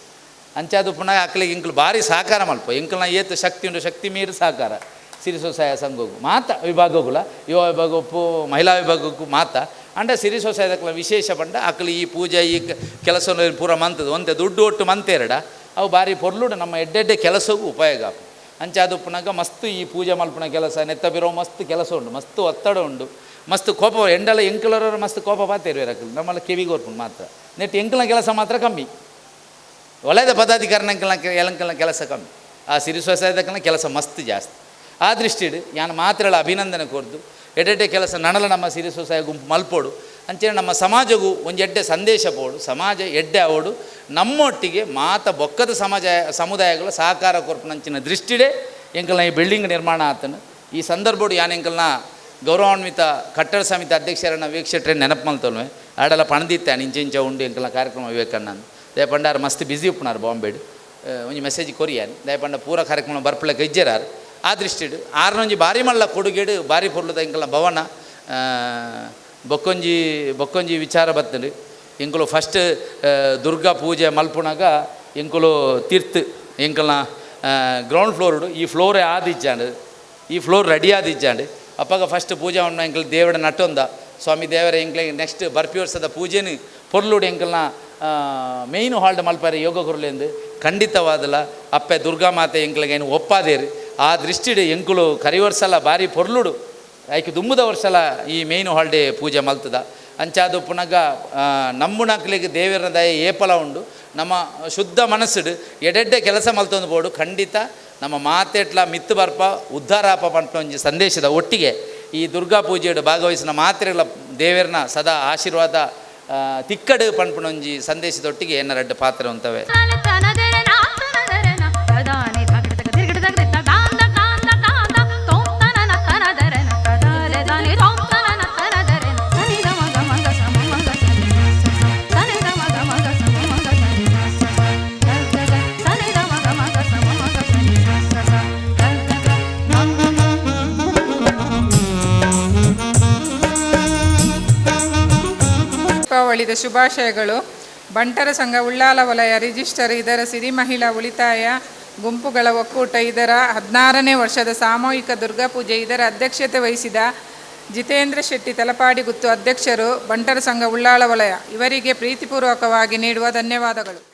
ಅಂಚಾದು ಪುನಃ ಅಕ್ಲಿಗೆ ಇಂಕಲು ಭಾರಿ ಸಹಕಾರ ಮಲ್ಪ ಇಂಕಲ್ನ ಏತು ಶಕ್ತಿ ಉಂಟು ಶಕ್ತಿ ಮೀರಿ ಸಹಕಾರ ಸಿರಿ ಸ್ವಸಹಾಯ ಸಂಘಕ್ಕೂ ಮಾತ ವಿಭಾಗಗಳ ಯುವ ವಿಭಾಗಕ್ಕೂ ಮಹಿಳಾ ವಿಭಾಗಕ್ಕೂ ಮಾತ ಅಂಡ ಸಿರಿ ಸ್ವಸಹಾಯದಕ್ಲ ವಿಶೇಷ ಪಂಡ ಅಕ್ಲು ಈ ಪೂಜೆ ಈ ಕೆಲಸ ಪೂರ ಮಂತದ್ದು ಒಂದೇ ದುಡ್ಡು ಒಟ್ಟು ಮಂತೆರಡ ಅವು ಭಾರಿ ಪೊರ್ಲುಡು ನಮ್ಮ ಎಡ್ಡೆಡ್ಡೆ ಕೆಲಸಕ್ಕೂ ಉಪಯೋಗ ಆಪು ಅಂಚಾದು ಪುನಗ ಮಸ್ತ್ ಈ ಪೂಜೆ ಮಲ್ಪನ ಕೆಲಸ ನೆತ್ತ ಬಿರೋ ಮಸ್ತ್ ಕೆಲಸ ಉಂಡು ಮಸ್ತ್ ಒತ್ತಡ ಉಂಡು ಮಸ್ತ್ ಕೋಪ ಎಂಡಲ ಎಂಕಲರ ಮಸ್ತ್ ಕೋಪ ಪಾತೇರು ಅಕ್ಲು ನಮ್ಮಲ್ಲ ಕಿವಿಗೋರ್ಪುಂಡು ಮಾತ್ರ ನೆಟ್ಟು ಎಂಕಲ್ನ ಕೆಲಸ ಮಾತ್ರ ಕಮ್ಮಿ ಒಳ್ಳೆಯದ ಪದಾಧಿಕಾರನ ಎಂಕಲ್ನ ಕೆಲಸ ಕಮ್ಮಿ ಆ ಸಿರಿ ಸ್ವಸಹಾಯದಕ್ಕನ ಕೆಲಸ ಮಸ್ತ್ ಜಾಸ್ತಿ ಆ ದೃಷ್ಟಿಡು ಯಾನು ಮಾತ್ರಗಳ ಅಭಿನಂದನೆ ಕೊರ್ದು ಎಡ್ಡೆಡ್ಡೆ ಕೆಲಸ ನನಲ ನಮ್ಮ ಸಿರಿ ಸ್ವಸಹಾಯ ಗುಂಪು ಮಲ್ಪೋಡು ಅಂಚೇಳಿ ನಮ್ಮ ಸಮಾಜಗೂ ಒಂದು ಎಡ್ಡೆ ಸಂದೇಶ ಪೋಡು ಸಮಾಜ ಎಡ್ಡೆ ಆವೋಡು ನಮ್ಮೊಟ್ಟಿಗೆ ಮಾತ ಬೊಕ್ಕದ ಸಮುದಾಯಗಳ ಸಹಕಾರ ಕೊರ್ಪುನಂಚಿನ ದೃಷ್ಟಿಡೆ ಎಂಕಲ್ನ ಈ ಬಿಲ್ಡಿಂಗ್ ನಿರ್ಮಾಣ ಆತನು ಈ ಸಂದರ್ಭಡು ಯಾನು ಎಂಕಲ್ನ ಗೌರವಾನ್ವಿತ ಕಟ್ಟಡ ಸಮಿತಿ ಅಧ್ಯಕ್ಷರನ್ನ ವೀಕ್ಷಟ್ರೆ ನೆನಪು ಮಲ್ತಲ್ವೇ ಆಡೆಲ್ಲ ಪಣದಿತ್ತೆ ಇಂಚ ಉಂಡು ಎಂಕಲ್ನ ಕಾರ್ಯಕ್ರಮ ವಿವೇಕಣ್ಣ ದಯಪಂಡಾರು ಮಸ್ತ್ ಬ್ಯುಸಿ ಉಪ್ಪುನಾರು ಬಾಂಬೆಡು ಒಂಜಿ ಮೆಸೇಜ್ ಕೊರಿಯಾನು ದಯಪಂಡ ಪೂರ ಕಾರ್ಯಕ್ರಮ ಬರ್ಪಳಕ್ಕೆ ಇಜ್ಜರಾರು ಆ ದೃಷ್ಟಿಡು ಆರ್ನೊಂಜಿ ಭಾರಿ ಮಲ್ಲ ಕೊಡುಗೆಡು ಭಾರಿ ಪೊರ್ಲುದ ಎಂಕಲ್ನ ಭವನ ಬೊಕ್ಕೊಂಜಿ ವಿಚಾರ ಬರ್ತದೆ. ಎಂಕುಲು ಫಸ್ಟ್ ದುರ್ಗಾ ಪೂಜೆ ಮಲ್ಪುನಾಗ ಎಂಕುಲು ತೀರ್ಥ ಎಂಕಲ್ನ ಗ್ರೌಂಡ್ ಫ್ಲೋರ್ಡು ಈ ಫ್ಲೋರೇ ಆದಿಜ್ಜಾಂಡು, ಈ ಫ್ಲೋರ್ ರೆಡಿ ಆದಿಜ್ಜಾಂಡು ಅಪ್ಪಾಗ ಫಸ್ಟ್ ಪೂಜೆ ಉಂಡು ಎಂಕಲ್ ದೇವಡ ನಟ್ಟೊಂದ ಸ್ವಾಮಿ ದೇವರ ಎಂಕ್ಲೆ ನೆಕ್ಸ್ಟ್ ಬರ್ಪಿ ವರ್ಷದ ಪೂಜೆನು ಪೊರ್ಲುಡು ಎಂಕಲ್ನ ಮೇಯ್ನ್ ಹಾಲ್ಡ್ ಮಲ್ಪಾರೆ ಯೋಗ ಕೊರ್ಲೆಂದು ಖಂಡಿತವಾದಲ್ಲ ಅಪ್ಪೆ ದುರ್ಗಾ ಮಾತೆ ಎಂಕ್ಲಿಗೆ ಏನು ಒಪ್ಪಾದೇರು. ಆ ದೃಷ್ಟಿಡು ಎಂಕುಲು ಕರಿ ವರ್ಷಲ ಭಾರಿ ಪೊರ್ಲುಡು ಆಯ್ಕೆ ದುಮ್ಮದ ವರ್ಷಲ ಈ ಮೇಯ್ನ್ ಹಾಲ್ಡೇ ಪೂಜೆ ಮಲ್ತದ. ಅಂಚಾದು ಪುನಗ ನಂಬುಣಕ್ಲಿಗೆ ದೇವರ ದಯ ಏಪಲ ಉಂಡು. ನಮ್ಮ ಶುದ್ಧ ಮನಸ್ಸುಡು ಎಡೆಡ್ಡೆ ಕೆಲಸ ಮಲ್ತೊಂದು ಬೋಡು ಖಂಡಿತ ನಮ್ಮ ಮಾತೆಟ್ಲ ಮಿತ್ತು ಬರ್ಪ ಉದ್ಧಾರಾಪ ಪಂಟೊಂಜಿ ಸಂದೇಶದ ಒಟ್ಟಿಗೆ ಈ ದುರ್ಗಾ ಪೂಜೆಡು ಭಾಗವಹಿಸಿನ ಮಾತ್ರೆಗಳ ದೇವರನ್ನ ಸದಾ ಆಶೀರ್ವಾದ ತಿಕ್ಕಡು ಪಂಪಣೊಂಜಿ ಸಂದೇಶದೊಟ್ಟಿಗೆ ಎನ್ನ ರೆಡ್ಡು ಪಾತ್ರ ಉಂತವೆ. ದೀಪಾವಳಿದ ಶುಭಾಶಯಗಳು. ಬಂಟರ ಸಂಘ ಉಳ್ಳಾಲ ವಲಯ ರಿಜಿಸ್ಟರ್ ಇದರ ಸಿರಿ ಮಹಿಳಾ ಉಳಿತಾಯ ಗುಂಪುಗಳ ಒಕ್ಕೂಟ ಇದರ 16ನೇ ವರ್ಷದ ಸಾಮೂಹಿಕ ದುರ್ಗಾಪೂಜೆ ಇದರ ಅಧ್ಯಕ್ಷತೆ ವಹಿಸಿದ ಜಿತೇಂದ್ರ ಶೆಟ್ಟಿ ತಲಪಾಡಿ ಗುತ್ತು ಅಧ್ಯಕ್ಷರು, ಬಂಟರ ಸಂಘ ಉಳ್ಳಾಲ ವಲಯ ಇವರಿಗೆ ಪ್ರೀತಿಪೂರ್ವಕವಾಗಿ ನೀಡುವ ಧನ್ಯವಾದಗಳು.